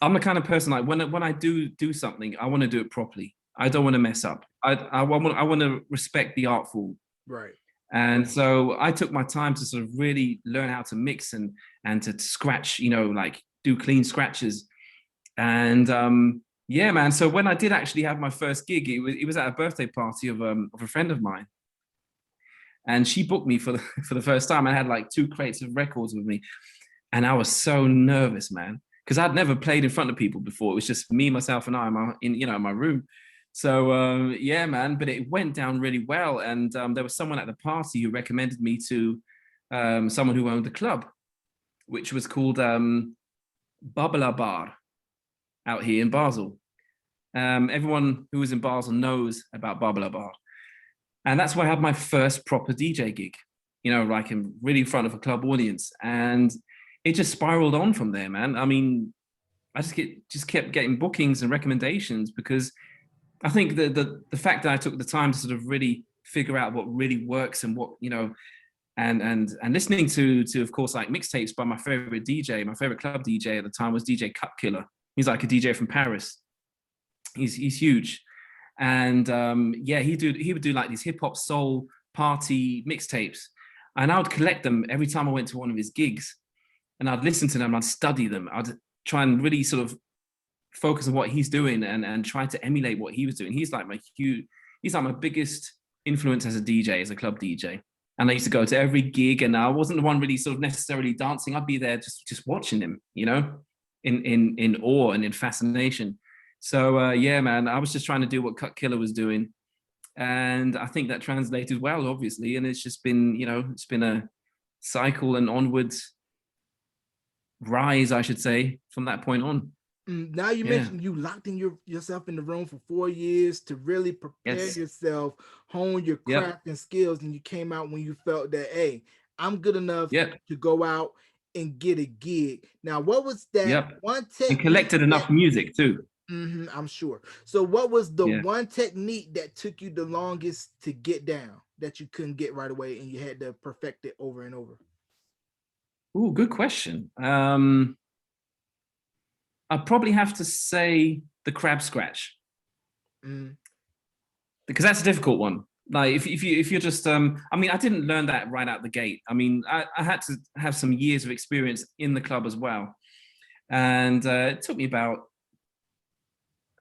I'm the kind of person, like when I do something, I want to do it properly. I don't want to mess up. I want to respect the art form. Right. And so I took my time to sort of really learn how to mix and to scratch, you know, like do clean scratches. And yeah, man. So when I did actually have my first gig, it was at a birthday party of a friend of mine. And she booked me for the first time. I had like 2 crates of records with me. And I was so nervous, man, because I'd never played in front of people before. It was just me, myself, and I in my room. So yeah, man, but it went down really well. And there was someone at the party who recommended me to someone who owned the club, which was called Babala Bar out here in Basel. Everyone who was in Basel knows about Babala Bar. And that's where I had my first proper DJ gig, you know, like really in front of a club audience. And it just spiraled on from there, man. I mean, I just kept getting bookings and recommendations, because I think the fact that I took the time to sort of really figure out what really works and what, you know, and listening to of course, like mixtapes by my favorite DJ, my favorite club DJ at the time was DJ Cut Killer. He's like a DJ from Paris. He's huge. And yeah, he would do like these hip hop soul party mixtapes. And I would collect them every time I went to one of his gigs. And I'd listen to them, I'd study them. I'd try and really sort of focus on what he's doing and try to emulate what he was doing. He's like my biggest influence as a DJ, as a club DJ. And I used to go to every gig, and I wasn't the one really sort of necessarily dancing. I'd be there just watching him, you know, in awe and in fascination. So yeah, man, I was just trying to do what Cut Killer was doing. And I think that translated well, obviously. And it's just been, you know, it's been a cycle and onwards rise, I should say, from that point on. Now you Yeah. mentioned you locked in yourself in the room for 4 years to really prepare Yes. yourself, hone your Yep. craft and skills, and you came out when you felt that, hey, I'm good enough Yep. to go out and get a gig. Now, what was that Yep. one And technique collected that enough music too. I'm sure. So what was the Yeah. one technique that took you the longest to get down that you couldn't get right away and you had to perfect it over and over? Oh, good question. I'd probably have to say the crab scratch, Mm, because that's a difficult one. Like if you're just I mean, I didn't learn that right out the gate. I mean, I had to have some years of experience in the club as well. And it took me about,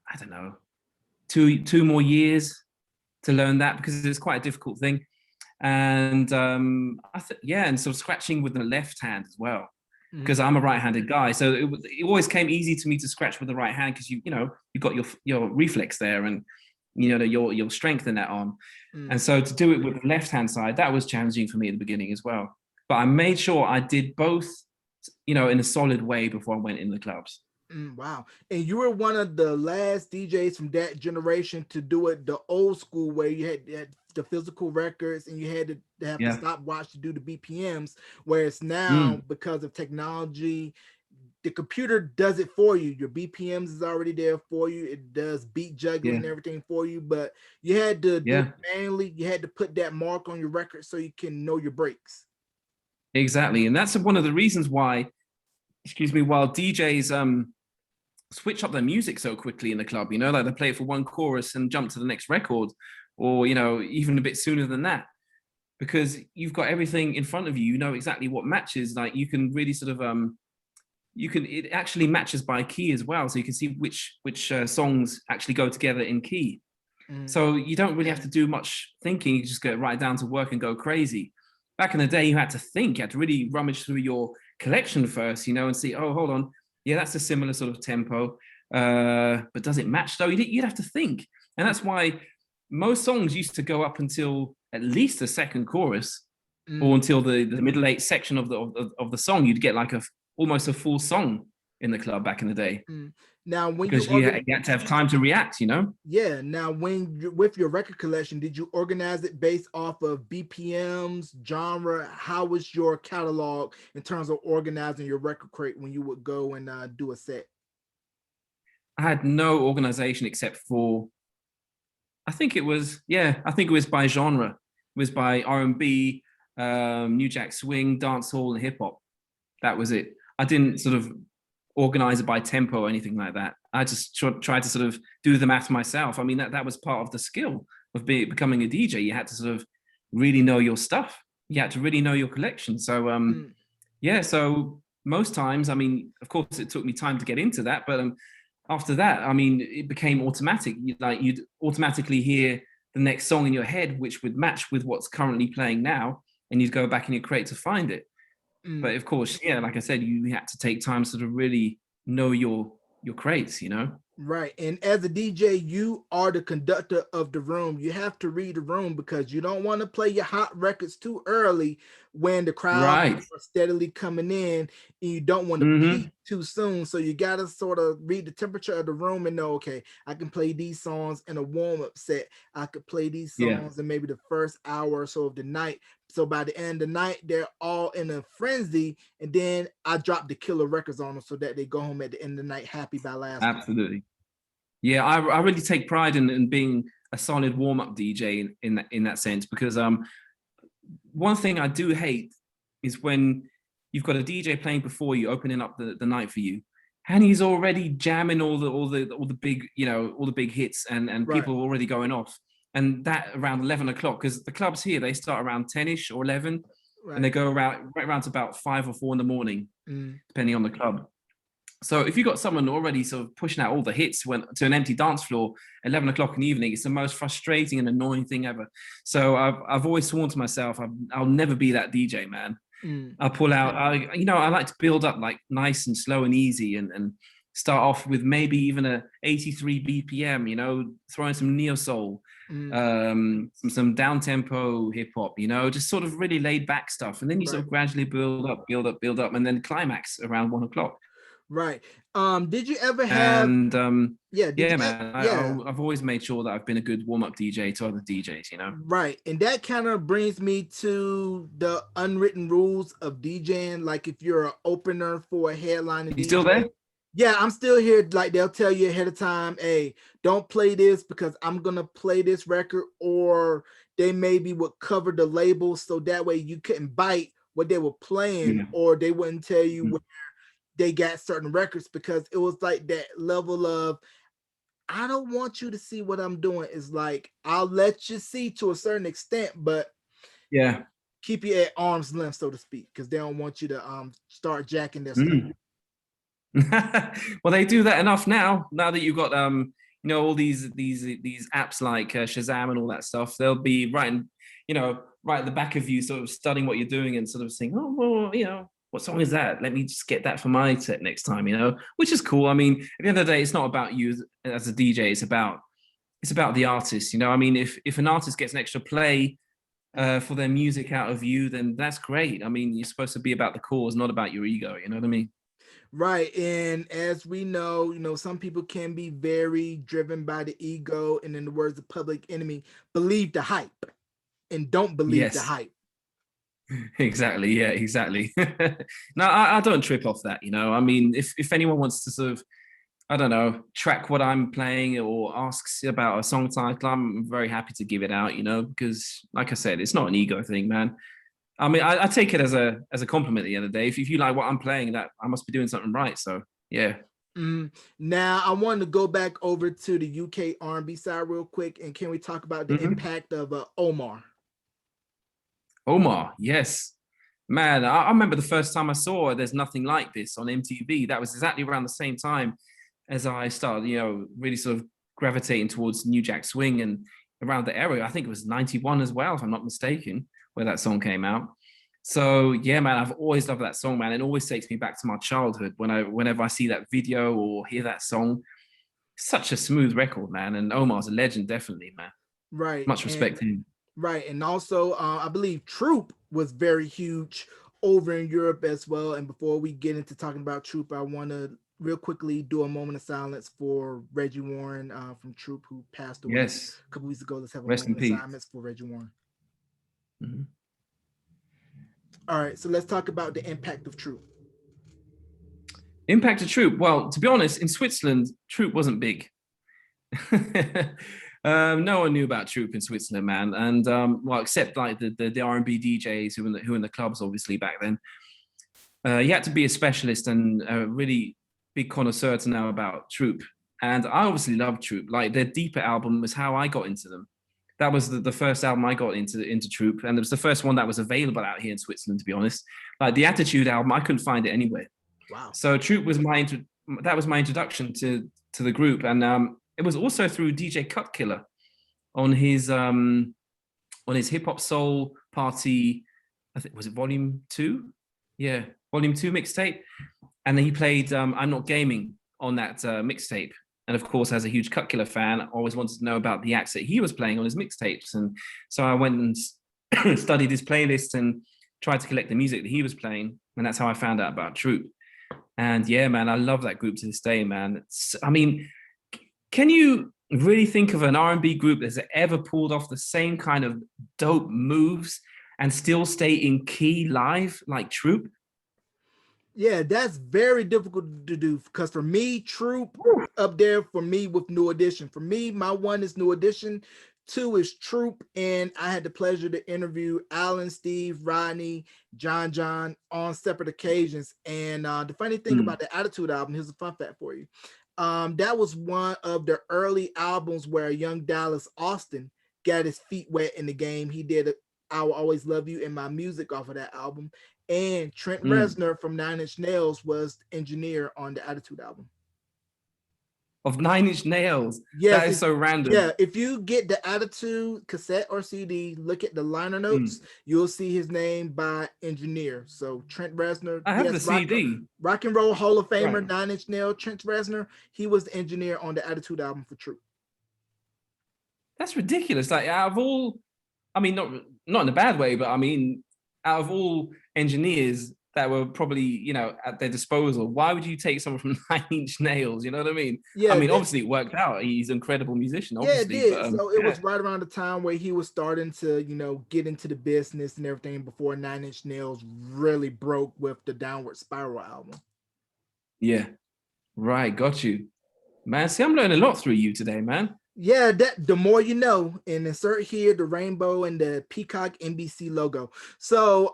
I don't know, two more years to learn that, because it's quite a difficult thing. And yeah, and sort of scratching with the left hand as well, because mm, I'm a right-handed guy. So it always came easy to me to scratch with the right hand, because you know you've got your reflex there, and you know your strength in that arm. mm. And so to do it with the left-hand side, that was challenging for me at the beginning as well. But I made sure I did both, you know, in a solid way before I went in the clubs. Wow. And you were one of the last DJs from that generation to do it the old school way. You had the physical records and you had to have the Yeah. stopwatch to do the BPMs, whereas now, Mm, because of technology, the computer does it for you. Your BPMs is already there for you. It does beat juggling yeah. and everything for you, but you had to do it Yeah. manually. You had to put that mark on your record so you can know your breaks. Exactly. And that's one of the reasons why, excuse me, while DJs switch up their music so quickly in the club, you know, like they play it for one chorus and jump to the next record, or, you know, even a bit sooner than that, because you've got everything in front of you, you know exactly what matches. Like you can really sort of, it actually matches by key as well. So you can see which songs actually go together in key. Mm, So you don't really have to do much thinking. You just get right down to work and go crazy. Back in the day, you had to think. You had to really rummage through your collection first, you know, and see, oh, hold on. Yeah, that's a similar sort of tempo. But does it match though? You'd have to think. And that's why most songs used to go up until at least the second chorus, or mm, until the middle eight section of the song. You'd get like almost a full song in the club back in the day, mm. Now, when you because you had to have time to react, you know? yeah. Now, when you with your record collection, did you organize it based off of BPMs, genre? How was your catalog in terms of organizing your record crate when you would go and do a set? I had no organization except for, I think it was by genre. It was by R&B, New Jack Swing, dancehall, and hip hop. That was it. I didn't sort of organize it by tempo or anything like that. I just tried to sort of do the math myself. I mean, that was part of the skill of becoming a DJ. You had to sort of really know your stuff. You had to really know your collection. So Mm, yeah, so most times, I mean, of course, it took me time to get into that, but after that, I mean, it became automatic. You'd automatically hear the next song in your head, which would match with what's currently playing now, and you'd go back in your crate to find it. mm. But of course, yeah, like I said, you had to take time to sort of really know your crates, you know? Right. And as a DJ, you are the conductor of the room. You have to read the room because you don't want to play your hot records too early when the crowd Right. are steadily coming in, and you don't want to Mm-hmm. peak too soon. So you got to sort of read the temperature of the room and know, okay, I can play these songs in a warm-up set. I could play these Yeah, songs in maybe the first hour or so of the night. So by the end of the night, they're all in a frenzy. And then I drop the killer records on them so that they go home at the end of the night happy by last one. absolutely. Yeah, I really take pride in being a solid warm-up DJ in that sense, because one thing I do hate is when you've got a DJ playing before you, opening up the night for you, and he's already jamming all the big, you know, all the big hits, and Right. people are already going off. And that around 11 o'clock, because the clubs here, they start around 10ish or 11, and Right. they go around right around to about 5 or 4 in the morning, Mm, depending on the club. So if you've got someone already sort of pushing out all the hits to an empty dance floor, 11 o'clock in the evening, it's the most frustrating and annoying thing ever. So I've always sworn to myself, I'll never be that DJ, man. mm, I'll pull out, I like to build up like nice and slow and easy, and start off with maybe even a 83 BPM, you know, throwing some neo soul, mm, some down tempo hip hop, you know, just sort of really laid back stuff. And then you sort right. of gradually build up, and then climax around 1 o'clock. Right. Did you ever have? And Yeah. Did yeah, you? man, Yeah. I've always made sure that I've been a good warm-up DJ to other DJs, you know. Right. And that kind of brings me to the unwritten rules of DJing. Like if you're an opener for a headlining You still DJ. there? Yeah, I'm still here. Like they'll tell you ahead of time, hey, don't play this because I'm gonna play this record, or they maybe would cover the label so that way you couldn't bite what they were playing, Yeah. or they wouldn't tell you Mm. where they got certain records because it was like that level of I don't want you to see what I'm doing. Is like I'll let you see to a certain extent, but Yeah. keep you at arm's length, so to speak, because they don't want you to start jacking their stuff. Mm. Well, they do that enough now. Now that you've got you know, all these apps like Shazam and all that stuff, they'll be writing, you know, right at the back of you, sort of studying what you're doing and sort of saying, oh, well, you know, what song is that? Let me just get that for my set next time, you know, which is cool. I mean, at the end of the day, it's not about you as a DJ. It's about the artist, you know. I mean, if an artist gets an extra play for their music out of you, then that's great. I mean, you're supposed to be about the cause, not about your ego. You know what I mean? Right. And as we know, some people can be very driven by the ego. And in the words of Public Enemy, believe the hype and don't believe the Yes. hype. Exactly. Yeah, exactly. No, I don't trip off that, you know. I mean, if anyone wants to sort of, I don't know, track what I'm playing or asks about a song title, I'm very happy to give it out, you know, because like I said, it's not an ego thing, man. I mean, I take it as a compliment at the end of the day. If you like what I'm playing, that I must be doing something right. So yeah. Now I wanted to go back over to the UK R&B side real quick, and can we talk about the Mhm. impact of Omar? Omar, yes. Man, I remember the first time I saw There's Nothing Like This on MTV. That was exactly around the same time as I started, you know, really sort of gravitating towards New Jack Swing and around the area. I think it was 91 as well, if I'm not mistaken, where that song came out. So yeah, man, I've always loved that song, man. It always takes me back to my childhood whenever I see that video or hear that song. Such a smooth record, man. And Omar's a legend, definitely, man. Right. Much respect to him. Right. And also, I believe Troop was very huge over in Europe as well. And before we get into talking about Troop, I want to real quickly do a moment of silence for Reggie Warren from Troop, who passed away Yes. a couple weeks ago. Let's have a Rest in moment of peace. silence for Reggie Warren. Mm-hmm. All right. So let's talk about the impact of Troop. Impact of Troop. Well, to be honest, in Switzerland, Troop wasn't big. No one knew about Troop in Switzerland, man, and well, except like the R&B DJs who were in the clubs, obviously back then. You had to be a specialist and a really big connoisseur to know about Troop. And I obviously loved Troop. Like their Deeper album was how I got into them. That was the first album I got into Troop, and it was the first one that was available out here in Switzerland. To be honest, like the Attitude album, I couldn't find it anywhere. Wow. So Troop was that was my introduction to the group, and it was also through DJ Cut Killer on his hip hop soul party. I think was it Volume 2? Yeah, Volume 2 mixtape, and then he played I'm Not Gaming on that mixtape. And of course, as a huge Cut Killer fan, I always wanted to know about the acts that he was playing on his mixtapes, and so I went and studied his playlist and tried to collect the music that he was playing, and that's how I found out about Troop. And yeah, man, I love that group to this day, man. I mean, can you really think of an R&B group that's ever pulled off the same kind of dope moves and still stay in key live like Troop? Yeah, that's very difficult to do because for me, Troop up there for me with New Edition. For me, my one is New Edition, two is Troop, and I had the pleasure to interview Alan, Steve, Rodney, John on separate occasions. And the funny thing about the Attitude album, here's a fun fact for you. That was one of the early albums where young Dallas Austin got his feet wet in the game. He did I Will Always Love You and My Music off of that album. And Trent Reznor from Nine Inch Nails was the engineer on the Attitude album. Of Nine Inch Nails. Yes, that is so random. Yeah, if you get the Attitude cassette or CD, look at the liner notes, you'll see his name by engineer. So Trent Reznor. I have the CD. Rock and Roll Hall of Famer, right. Nine Inch Nail, Trent Reznor. He was the engineer on the Attitude album for Troop. That's ridiculous. Like out of all, I mean, not in a bad way, but I mean, out of all engineers, that were probably, you know, at their disposal. Why would you take someone from Nine Inch Nails? You know what I mean? I Yeah, mean, obviously it worked out. He's an incredible musician, yeah, it obviously, but did. So it yeah, was right around the time where he was starting to, get into the business and everything before Nine Inch Nails really broke with the Downward Spiral album. yeah, right, got you, man. See, I'm learning a lot through you today, man. Yeah, that the more you know, and insert here the rainbow and the peacock NBC logo. So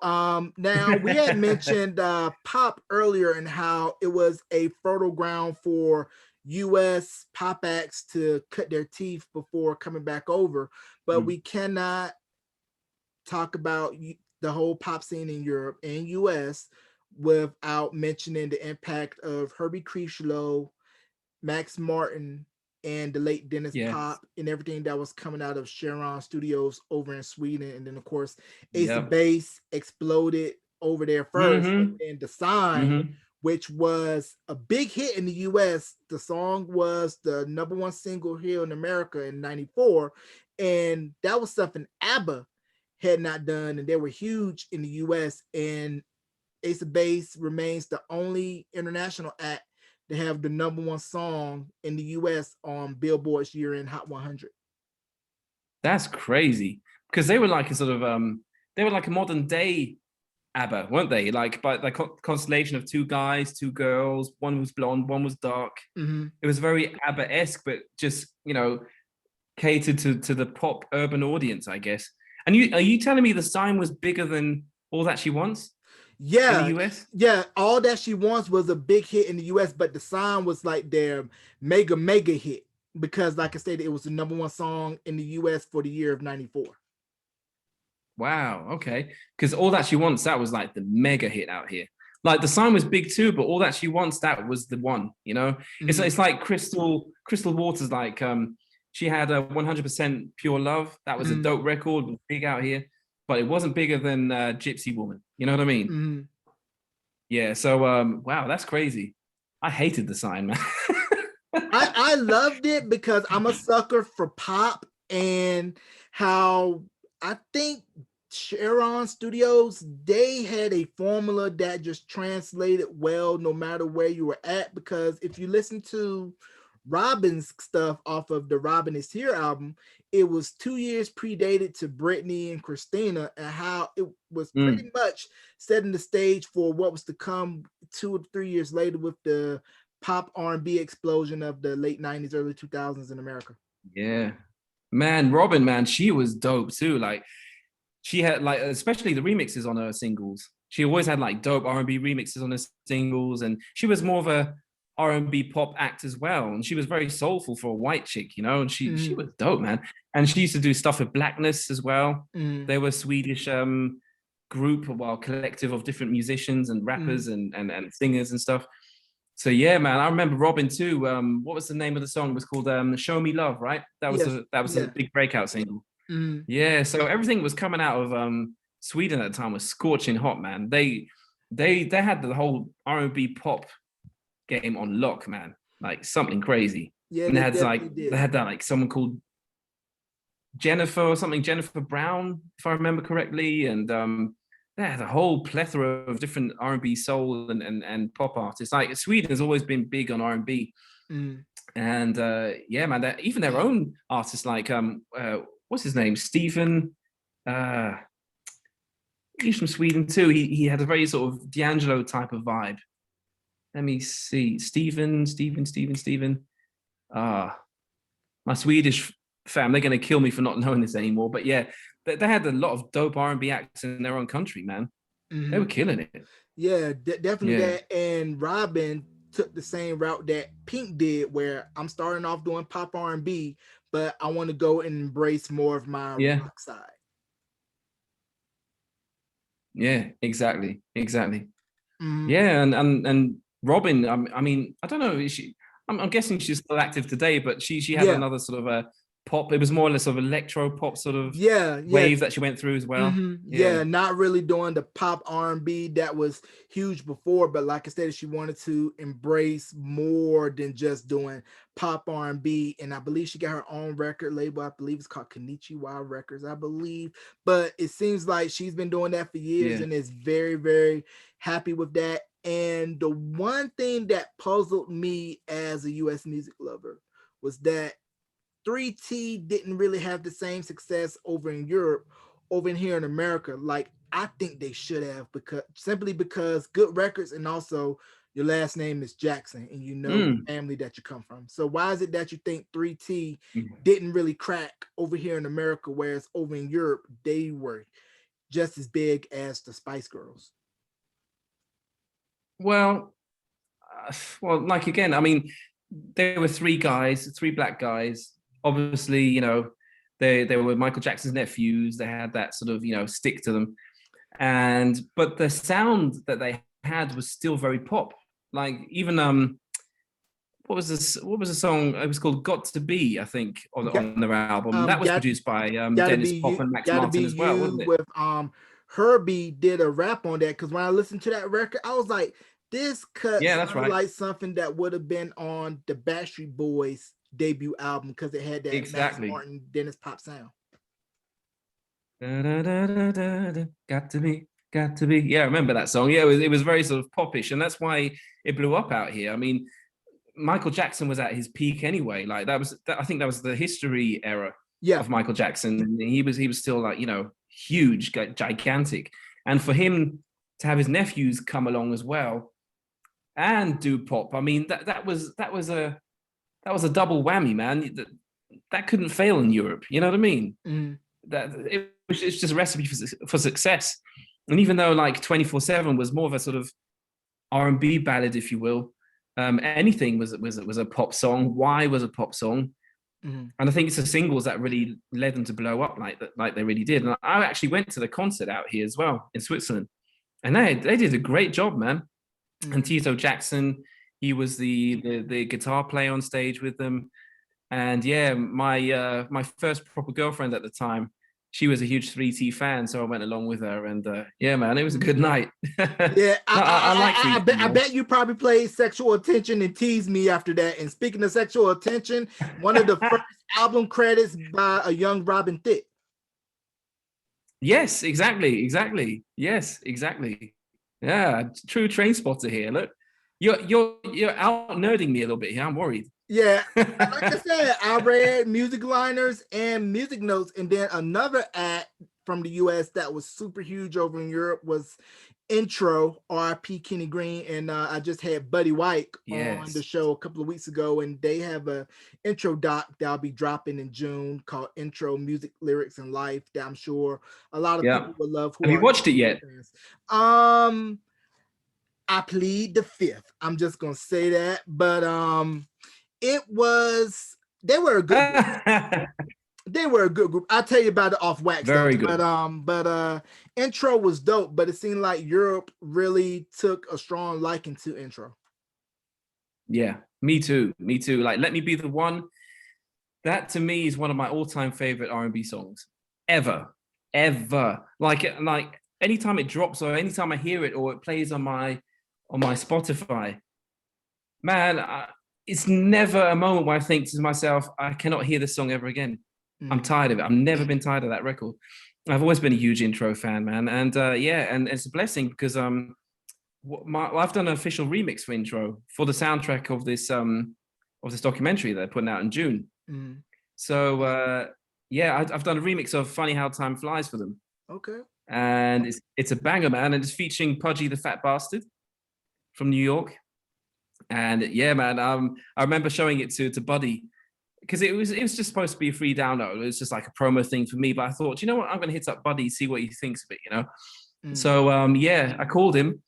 now we had mentioned pop earlier and how it was a fertile ground for US pop acts to cut their teeth before coming back over, but we cannot talk about the whole pop scene in Europe and US without mentioning the impact of Herbie Kreislow, Max Martin, and the late Dennis Yeah, Pop, and everything that was coming out of Sharon Studios over in Sweden. And then, of course, Ace of yep. Base exploded over there first. And Mm-hmm. then The Sign, Mm-hmm. which was a big hit in the US. The song was the number one single here in America in 94. And that was something ABBA had not done. And they were huge in the US. And Ace of Base remains the only international act to have the number one song in the US on Billboard's year-end Hot 100. That's crazy because they were like a sort of they were like a modern day ABBA, weren't they? Like by the constellation of two guys, two girls. One was blonde, one was dark. Mm-hmm. It was very ABBA-esque, but just, you know, catered to the pop urban audience, I guess. And are you telling me The Sign was bigger than All That She Wants in the Yeah, US? yeah. All That She Wants was a big hit in the US, but The Sign was like their mega hit because, like I said, it was the number one song in the US for the year of 94. Wow, okay. Because All That She Wants, that was like the mega hit out here. Like The Sign was big too, but All That She Wants, that was the one, you know? Mm-hmm. It's like Crystal Waters, like she had a 100% Pure Love. That was a dope record, was big out here, but it wasn't bigger than Gypsy Woman. You know what I mean? Mm-hmm. Yeah, so wow, that's crazy. I hated The Sign, man. I loved it because I'm a sucker for pop and how I think Sharon Studios, they had a formula that just translated well no matter where you were at. Because if you listen to Robin's stuff off of the Robin Is Here album, it was 2 years predated to Britney and Christina, and how it was pretty much setting the stage for what was to come 2 or 3 years later with the pop R&B explosion of the late 90s, early 2000s in America. Yeah. Man, Robin, man, she was dope too. Like she had like, especially the remixes on her singles. She always had like dope R&B remixes on her singles, and she was more of a R&B pop act as well. And she was very soulful for a white chick, you know, and she was dope, man. And she used to do stuff with Blackness as well. They were Swedish group, well, collective of different musicians and rappers and singers and stuff. So yeah, man, I remember Robin too. What was the name of the song? It was called "Show Me Love," right? That was a big breakout single. Yeah, so everything was coming out of Sweden at the time was scorching hot, man. They had the whole R&B pop game on lock, man. Like something crazy. Yeah, And they definitely they did. had that like someone called Jennifer or something, Jennifer Brown, if I remember correctly, and they had a whole plethora of different R&B, soul, and pop artists. Like Sweden has always been big on R&B, and yeah, man, even their own artists like what's his name, Stephen. He's from Sweden too. He had a very sort of D'Angelo type of vibe. Let me see, Stephen. My Swedish fam, they're gonna kill me for not knowing this anymore. But yeah, they had a lot of dope R&B acts in their own country, man. They were killing it. Yeah, definitely that. And Robin took the same route that Pink did, where I'm starting off doing pop R&B, but I want to go and embrace more of my rock side. Yeah, exactly. Yeah, and Robin, I mean, I don't know, I'm guessing she's still active today, but she had another sort of a pop. It was more or less of electro pop sort of Yeah, wave that she went through as well. Yeah, not really doing the pop R&B that was huge before, but like I said, she wanted to embrace more than just doing pop R&B. And I believe she got her own record label. I believe it's called Konichiwa Records, I believe. But it seems like she's been doing that for years and is very, very happy with that. And the one thing that puzzled me as a US music lover was that 3T didn't really have the same success over in Europe, over in here in America. Like I think they should have, because good records, and also your last name is Jackson and you know the family that you come from. So why is it that you think 3T didn't really crack over here in America, whereas over in Europe they were just as big as the Spice Girls? Well, like again, I mean, there were three black guys. Obviously, you know, they were Michael Jackson's nephews. They had that sort of, you know, stick to them. But the sound that they had was still very pop. Like even what was the song? It was called "Got to Be," I think, on their album. That was produced by Dennis Pop and Max Martin as well, wasn't it? With Herbie did a rap on that, because when I listened to that record, I was like, this cut sounded like something that would have been on the Backstreet Boys debut album, because it had that Max Martin, Dennis Pop sound. Got to be, got to be. Yeah, I remember that song. Yeah, it was very sort of popish, and that's why it blew up out here. I mean, Michael Jackson was at his peak anyway. Like I think that was the history era of Michael Jackson. And he was still like, you know, huge, gigantic. And for him to have his nephews come along as well and do pop, I mean, that was a double whammy, man. That couldn't fail in Europe. You know what I mean? It's just a recipe for success. And even though like 24/7 was more of a sort of R&B ballad, if you will, Anything was a pop song. Why was a pop song. And I think it's the singles that really led them to blow up like they really did. And I actually went to the concert out here as well in Switzerland, and they did a great job, man. And Tito Jackson, he was the guitar player on stage with them. And yeah, my first proper girlfriend at the time, she was a huge 3T fan, so I went along with her. And yeah, man, it was a good night. Yeah, I bet you probably played Sexual Attention and Tease Me after that. And speaking of Sexual Attention, one of the first album credits by a young Robin Thicke. Yes, exactly. Yes, exactly. Yeah, true train spotter here. Look, you're out nerding me a little bit here. I'm worried. Yeah, like I said, I read music liners and music notes, and then another act from the US that was super huge over in Europe was Intro, R.I.P. Kenny Green, and I just had Buddy White on the show a couple of weeks ago, and they have a intro doc that'll be dropping in June called Intro: Music, Lyrics, and Life that I'm sure a lot of people would love. Have you watched it yet? I plead the fifth. I'm just gonna say that, but they were a good group. They were a good group. I'll tell you about it off wax. Very good. But Intro was dope, but it seemed like Europe really took a strong liking to Intro. Yeah, me too. Like Let Me Be the One. That to me is one of my all-time favorite R&B songs ever. Like anytime it drops or anytime I hear it or it plays on my Spotify, man, it's never a moment where I think to myself, I cannot hear this song ever again. I'm tired of it. I've never been tired of that record. I've always been a huge Intro fan, man. And and it's a blessing because I've done an official remix for Intro for the soundtrack of this documentary that they're putting out in June. So I've done a remix of Funny How Time Flies for them. Okay. And it's a banger, man. And it's featuring Pudgy the Fat Bastard from New York. And yeah, man, I remember showing it to Buddy because it was just supposed to be a free download. It was just like a promo thing for me. But I thought, you know what, I'm going to hit up Buddy, see what he thinks of it, you know? So I called him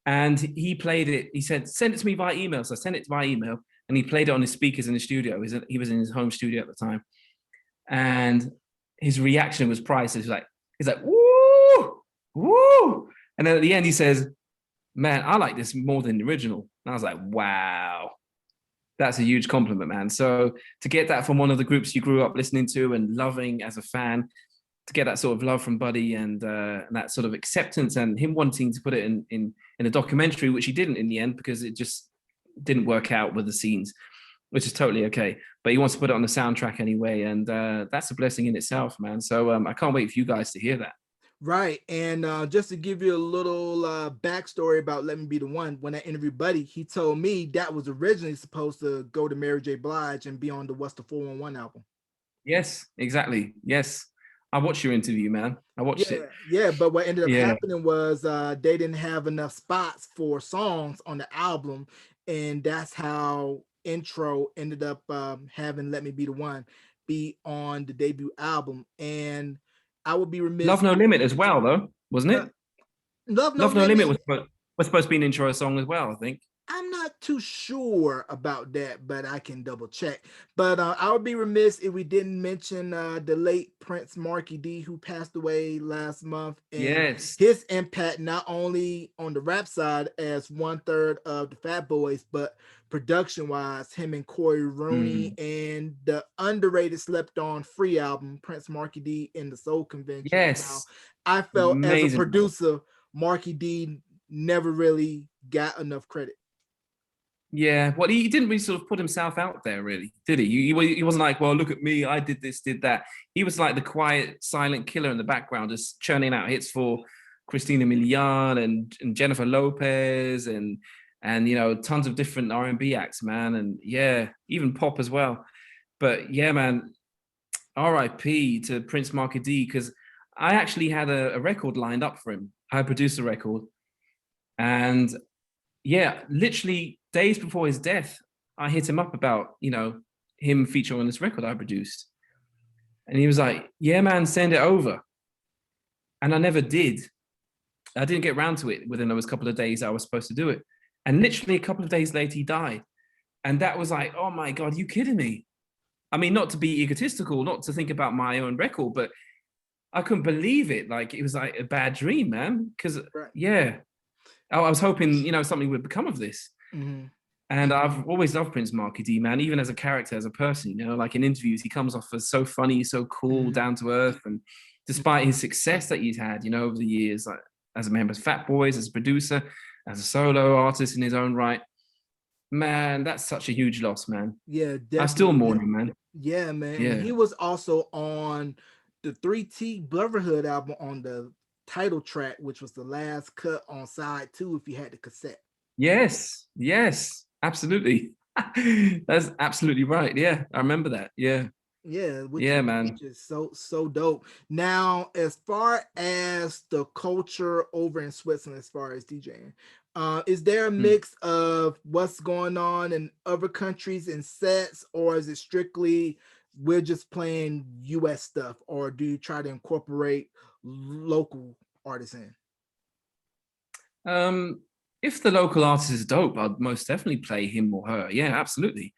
and he played it. He said, send it to me via email. So I sent it via email and he played it on his speakers in the studio. He was in his home studio at the time. And his reaction was priceless. He's like, woo, woo. And then at the end he says, man, I like this more than the original. And I was like, wow. That's a huge compliment, man. So to get that from one of the groups you grew up listening to and loving as a fan, to get that sort of love from Buddy and that sort of acceptance and him wanting to put it in a documentary, which he didn't in the end because it just didn't work out with the scenes, which is totally okay. But he wants to put it on the soundtrack anyway, and that's a blessing in itself, man. So I can't wait for you guys to hear that. Right. And just to give you a little backstory about Let Me Be the One, when I interviewed Buddy, he told me that was originally supposed to go to Mary J. Blige and be on the What's the 411 album. Yes, exactly. Yes. I watched your interview, man. I watched it. Yeah, but what ended up happening was they didn't have enough spots for songs on the album, and that's how Intro ended up having Let Me Be the One be on the debut album. And I would be remiss. Love No Limit as well, though, wasn't it? Love No Limit was supposed to be an intro song as well, I think. I'm not too sure about that, but I can double check. But I would be remiss if we didn't mention the late Prince Marky D, who passed away last month. And his impact not only on the rap side as 1/3 of the Fat Boys, but production-wise, him and Corey Rooney and the underrated slept on Free album, Prince Marky D in the Soul Convention. Yes. Now, I felt as a producer, Marky D never really got enough credit. Yeah, well, he didn't really sort of put himself out there, really, did he? He wasn't like, well, look at me, I did this, did that. He was like the quiet, silent killer in the background, just churning out hits for Christina Milian and Jennifer Lopez and you know, tons of different R&B acts, man, and yeah, even pop as well. But yeah, man, R.I.P. to Prince Marky D, because I actually had a record lined up for him. I produced a record, and yeah, literally days before his death, I hit him up about, you know, him featuring on this record I produced. And he was like, yeah, man, send it over. And I never did. I didn't get around to it within those couple of days I was supposed to do it. And literally a couple of days later, he died. And that was like, oh my God, you kidding me? I mean, not to be egotistical, not to think about my own record, but I couldn't believe it. Like, it was like a bad dream, man. Because, yeah, I was hoping, you know, something would become of this. Mm-hmm. And I've always loved Prince Marky D, man, even as a character, as a person, you know, like in interviews, he comes off as so funny, so cool, down to earth. And despite his success that he's had, you know, over the years, like as a member of Fat Boys, as a producer, as a solo artist in his own right, man, that's such a huge loss, man. Yeah, definitely. I still mourn him, man. Yeah, man. Yeah. He was also on the 3T Brotherhood album on the title track, which was the last cut on side 2 if you had the cassette. Yes, absolutely. That's absolutely right. Yeah, I remember that. Yeah. Yeah, man. Which is so dope. Now, as far as the culture over in Switzerland, as far as DJing, is there a mix of what's going on in other countries and sets, or is it strictly we're just playing US stuff, or do you try to incorporate local artists in? If the local artist is dope, I'd most definitely play him or her. Yeah, absolutely.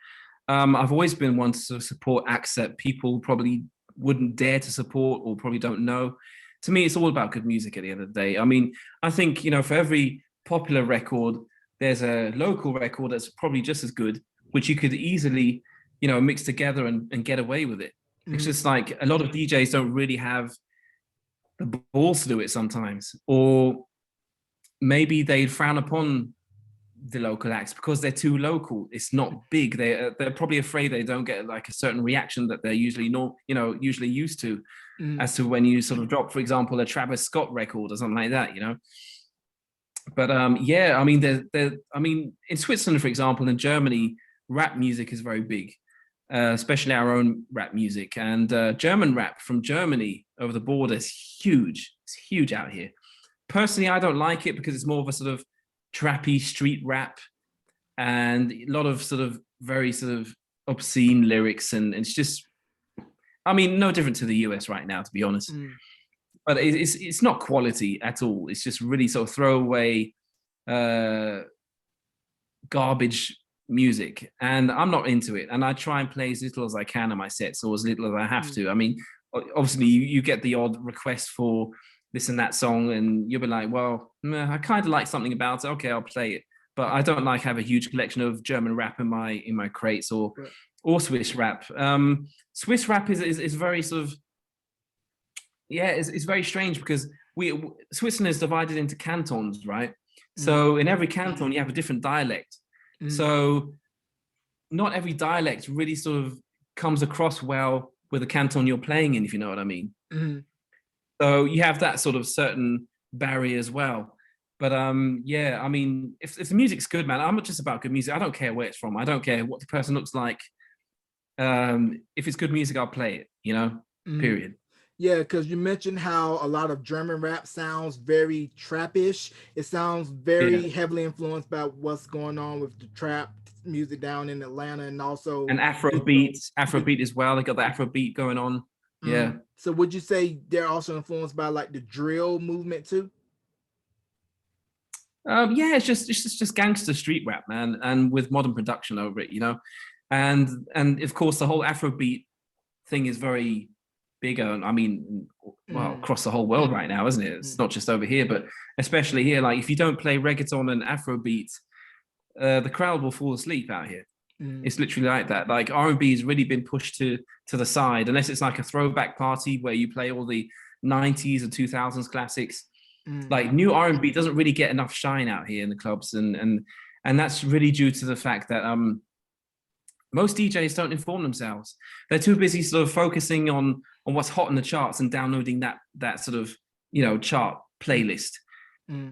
I've always been one to support acts that people probably wouldn't dare to support or probably don't know. To me, it's all about good music at the end of the day. I mean, I think, you know, for every popular record, there's a local record that's probably just as good, which you could easily, you know, mix together and get away with it. It's just like a lot of DJs don't really have the balls to do it sometimes, or maybe they frown upon the local acts because they're too local. It's not big. They're probably afraid they don't get like a certain reaction that they're usually usually used to, as to when you sort of drop, for example, a Travis Scott record or something like that, you know. But yeah, I mean, in Switzerland, for example, in Germany, rap music is very big, especially our own rap music, and German rap from Germany over the border is huge. It's huge out here. Personally, I don't like it because it's more of a sort of trappy street rap and a lot of sort of very sort of obscene lyrics, and it's just, I mean, no different to the US right now, to be honest. But it's not quality at all. It's just really sort of throwaway garbage music, and I'm not into it. And I try and play as little as I can in my sets, or as little as I have to. I mean, obviously you get the odd request for this and that song, and you'll be like, well, I kind of like something about it. Okay, I'll play it. but I don't like have a huge collection of German rap in my crates or Right. Swiss rap. Swiss rap is very sort of, yeah, it's very strange because Switzerland is divided into cantons, right? So in every canton you have a different dialect. So not every dialect really sort of comes across well with the canton you're playing in, if you know what I mean. So you have that sort of certain barrier as well. But yeah, I mean, if the music's good, man, I'm not just about good music. I don't care where it's from. I don't care what the person looks like. If it's good music, I'll play it, you know, period. Yeah, because you mentioned how a lot of German rap sounds very trappish. It sounds Yeah. very heavily influenced by what's going on with the trap music down in Atlanta, and also And Afrobeat as well. They got the Afrobeat going on. Yeah. So would you say they're also influenced by like the drill movement too? Yeah, it's just gangster street rap, man, and with modern production over it, you know, and of course the whole Afrobeat thing is very bigger. I mean, well, across the whole world right now, isn't it? It's not just over here, but especially here. Like, if you don't play reggaeton and Afrobeat, the crowd will fall asleep out here. It's literally like that. Like, R&B has really been pushed to the side, unless it's like a throwback party where you play all the 90s or 2000s classics. Like, new R&B doesn't really get enough shine out here in the clubs, and that's really due to the fact that most DJs don't inform themselves. They're too busy sort of focusing on what's hot in the charts and downloading that sort of, you know, chart playlist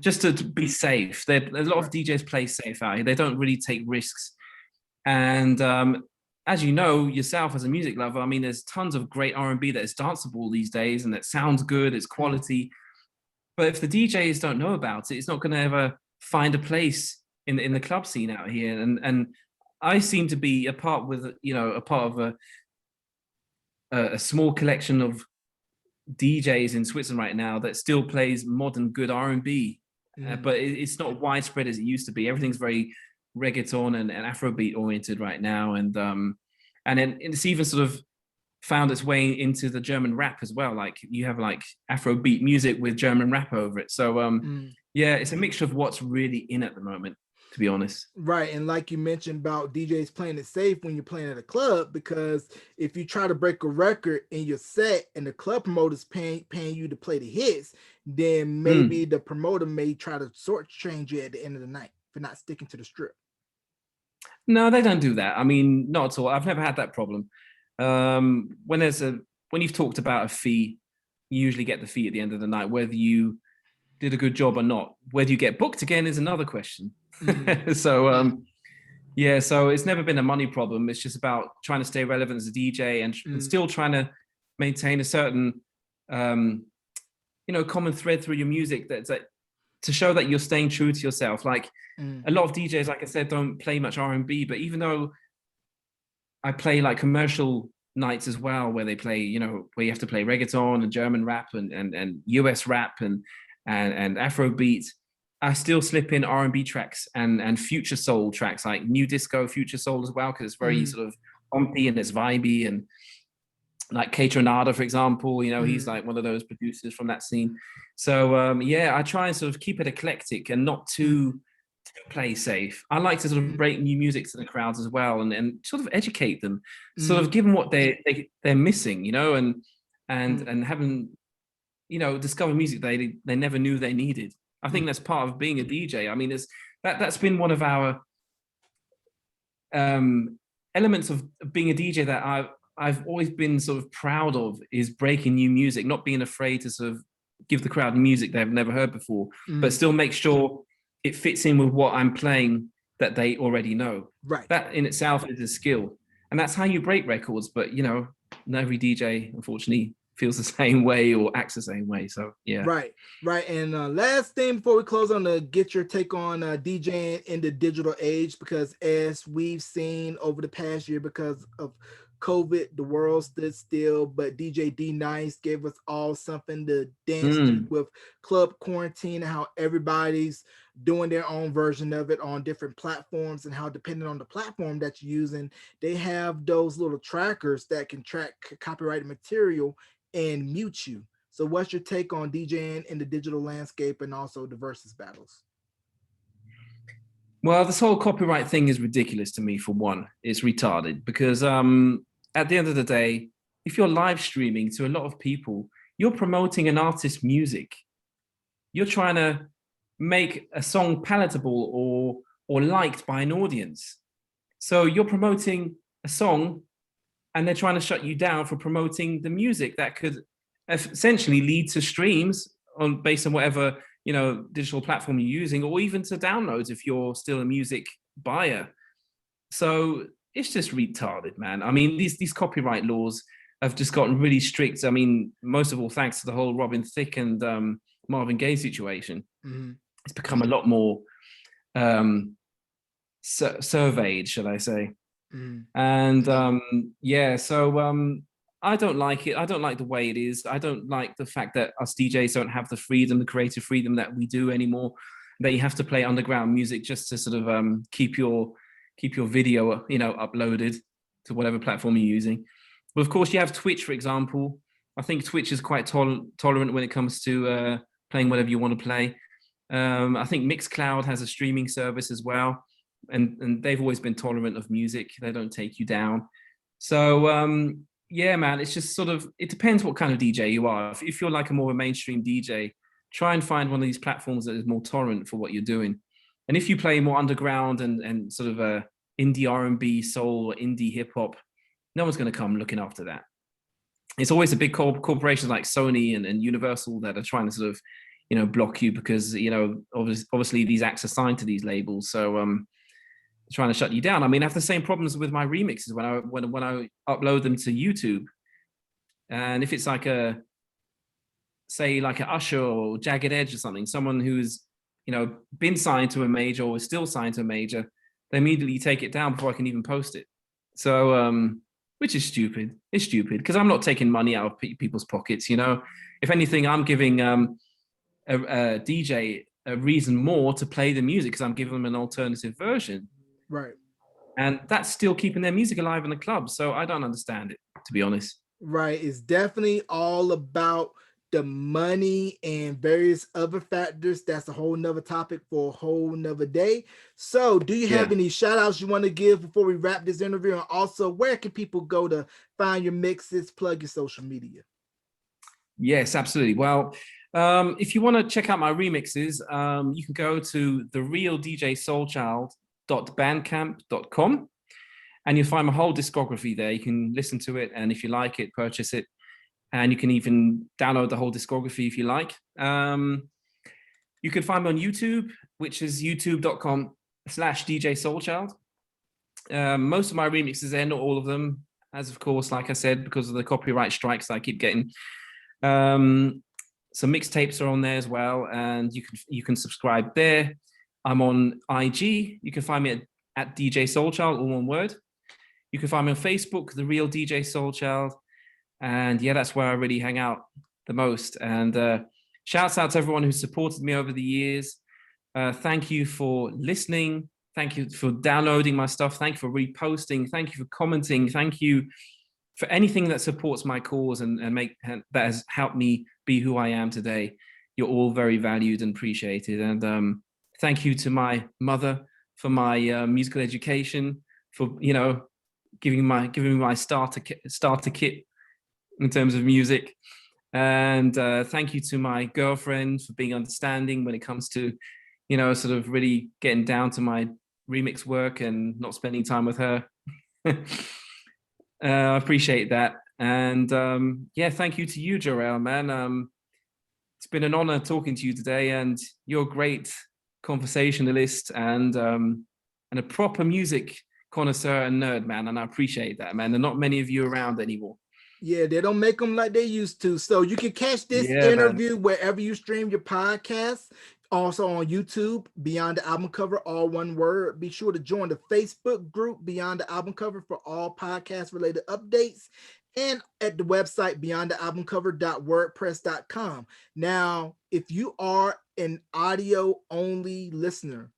just to be safe. A lot of DJs play safe out here. They don't really take risks. And as you know yourself as a music lover, I mean, there's tons of great R&B that is danceable these days and that sounds good, it's quality. But if the DJs don't know about it, it's not going to ever find a place in the club scene out here. And I seem to be a part of a small collection of DJs in Switzerland right now that still plays modern good R&B, but it's not widespread as it used to be. Everything's very reggaeton and Afrobeat oriented right now, and then it's even sort of found its way into the German rap as well. Like, you have like Afrobeat music with German rap over it. So yeah, it's a mixture of what's really in at the moment, to be honest. Right. And like you mentioned about DJs playing it safe when you're playing at a club, because if you try to break a record in your set and the club promoter's paying you to play the hits, then maybe the promoter may try to change you at the end of the night for not sticking to the strip. No, they don't do that. I mean, not at all. I've never had that problem. When you've talked about a fee, you usually get the fee at the end of the night, whether you did a good job or not. Whether you get booked again is another question. So yeah, so it's never been a money problem. It's just about trying to stay relevant as a DJ and still trying to maintain a certain common thread through your music that's to show that you're staying true to yourself. Like, a lot of DJs, like I said, don't play much R&B, but even though I play like commercial nights as well, where they play, you know, where you have to play reggaeton and German rap and US rap and Afrobeat, I still slip in R&B tracks and future soul tracks, like new disco future soul as well, because it's very sort of bumpy and it's vibey. And like K Tronada, for example, you know, he's like one of those producers from that scene. So yeah, I try and sort of keep it eclectic and not too play safe. I like to sort of break new music to the crowds as well, and sort of educate them, sort of give them what they're missing, you know, and having, you know, discover music they never knew they needed. I think that's part of being a DJ. I mean, that's been one of our elements of being a DJ that I've always been sort of proud of, is breaking new music, not being afraid to sort of give the crowd music they've never heard before, but still make sure it fits in with what I'm playing that they already know. Right. That in itself is a skill. And that's how you break records. But, you know, not every DJ, unfortunately, feels the same way or acts the same way. So, yeah. Right. And last thing before we close on to get your take on DJing in the digital age, because as we've seen over the past year, because of COVID, the world stood still, but DJ D-Nice gave us all something to dance to with club quarantine, and how everybody's doing their own version of it on different platforms, and how depending on the platform that you're using, they have those little trackers that can track copyrighted material and mute you. So what's your take on DJing in the digital landscape and also the versus battles? Well, this whole copyright thing is ridiculous to me, for one. It's retarded because at the end of the day, if you're live streaming to a lot of people, you're promoting an artist's music. You're trying to make a song palatable or liked by an audience. So you're promoting a song and they're trying to shut you down for promoting the music that could essentially lead to streams on based on whatever digital platform you're using, or even to downloads if you're still a music buyer. So it's just retarded, man. I mean, these copyright laws have just gotten really strict. I mean, most of all thanks to the whole Robin Thicke and Marvin Gaye situation. Mm-hmm. It's become a lot more surveyed, shall I say. Mm. And so I don't like it. I don't like the way it is. I don't like the fact that us DJs don't have the freedom, the creative freedom that we do anymore, that you have to play underground music just to sort of keep your video uploaded to whatever platform you're using. But of course you have Twitch, for example. I think Twitch is quite tolerant when it comes to playing whatever you want to play. I think Mixcloud has a streaming service as well. And they've always been tolerant of music. They don't take you down. So yeah, man, it's just sort of, it depends what kind of DJ you are. If you're like a more mainstream DJ, try and find one of these platforms that is more tolerant for what you're doing. And if you play more underground and sort of indie R&B, soul, or indie hip hop, no one's going to come looking after that. It's always a big corporations like Sony and Universal that are trying to sort of, block you because, obviously these acts are signed to these labels. So, trying to shut you down. I mean, I have the same problems with my remixes when I upload them to YouTube. And if it's like say like an Usher or Jagged Edge or something, someone who's, been signed to a major or is still signed to a major, they immediately take it down before I can even post it. So, which is stupid. It's stupid because I'm not taking money out of people's pockets. If anything, I'm giving a DJ a reason more to play the music because I'm giving them an alternative version. Right. And that's still keeping their music alive in the club. So I don't understand it, to be honest. Right. It's definitely all about the money and various other factors. That's a whole nother topic for a whole nother day. So do you have any shout outs you want to give before we wrap this interview? And also, where can people go to find your mixes, plug your social media? Yes, absolutely. Well, if you want to check out my remixes, you can go to the real DJ SoulChild.bandcamp.com and you'll find my whole discography there. You can listen to it, and if you like it, purchase it, and you can even download the whole discography if you like. You can find me on YouTube, which is youtube.com/DJ SoulChild. Most of my remixes there, not all of them, as of course, like I said, because of the copyright strikes I keep getting. Some mixtapes are on there as well, and you can subscribe there. I'm on IG. You can find me at DJ SoulChild, all one word. You can find me on Facebook, The Real DJ SoulChild. And yeah, that's where I really hang out the most. And shouts out to everyone who supported me over the years. Thank you for listening. Thank you for downloading my stuff. Thank you for reposting. Thank you for commenting. Thank you for anything that supports my cause and that has helped me be who I am today. You're all very valued and appreciated. And thank you to my mother for my musical education, for giving me my starter kit in terms of music. And thank you to my girlfriend for being understanding when it comes to sort of really getting down to my remix work and not spending time with her. I appreciate that. And yeah, thank you to you, Jarrell, man. It's been an honor talking to you today, and you're a great conversationalist and a proper music connoisseur and nerd, man. And I appreciate that, man. There are not many of you around anymore. Yeah, they don't make them like they used to. So you can catch this interview wherever you stream your podcast. Also on YouTube, Beyond the Album Cover, all one word. Be sure to join the Facebook group, Beyond the Album Cover, for all podcast-related updates. And at the website, beyondthealbumcover.wordpress.com. Now, if you are an audio-only listener,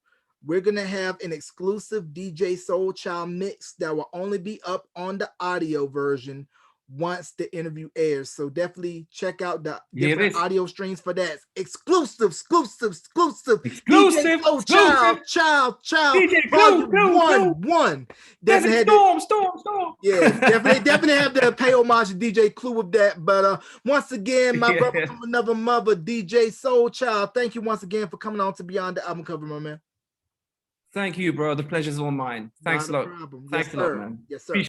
we're going to have an exclusive DJ SoulChild mix that will only be up on the audio version once the interview airs. So definitely check out the Hear different this? audio streams for that. Exclusive. Exclusive, DJ Soul exclusive. Child, DJ, Volume go. 1. Desert Definitely storm. yeah, definitely have to pay homage to DJ Clue with that. But once again, my brother Yeah. from another mother, DJ Soul Child, thank you once again for coming on to Beyond the Album Cover, my man. Thank you, bro. The pleasure's all mine. Thanks Not a a lot. problem. Yes, Thanks a lot, sir. man. Yes, sir.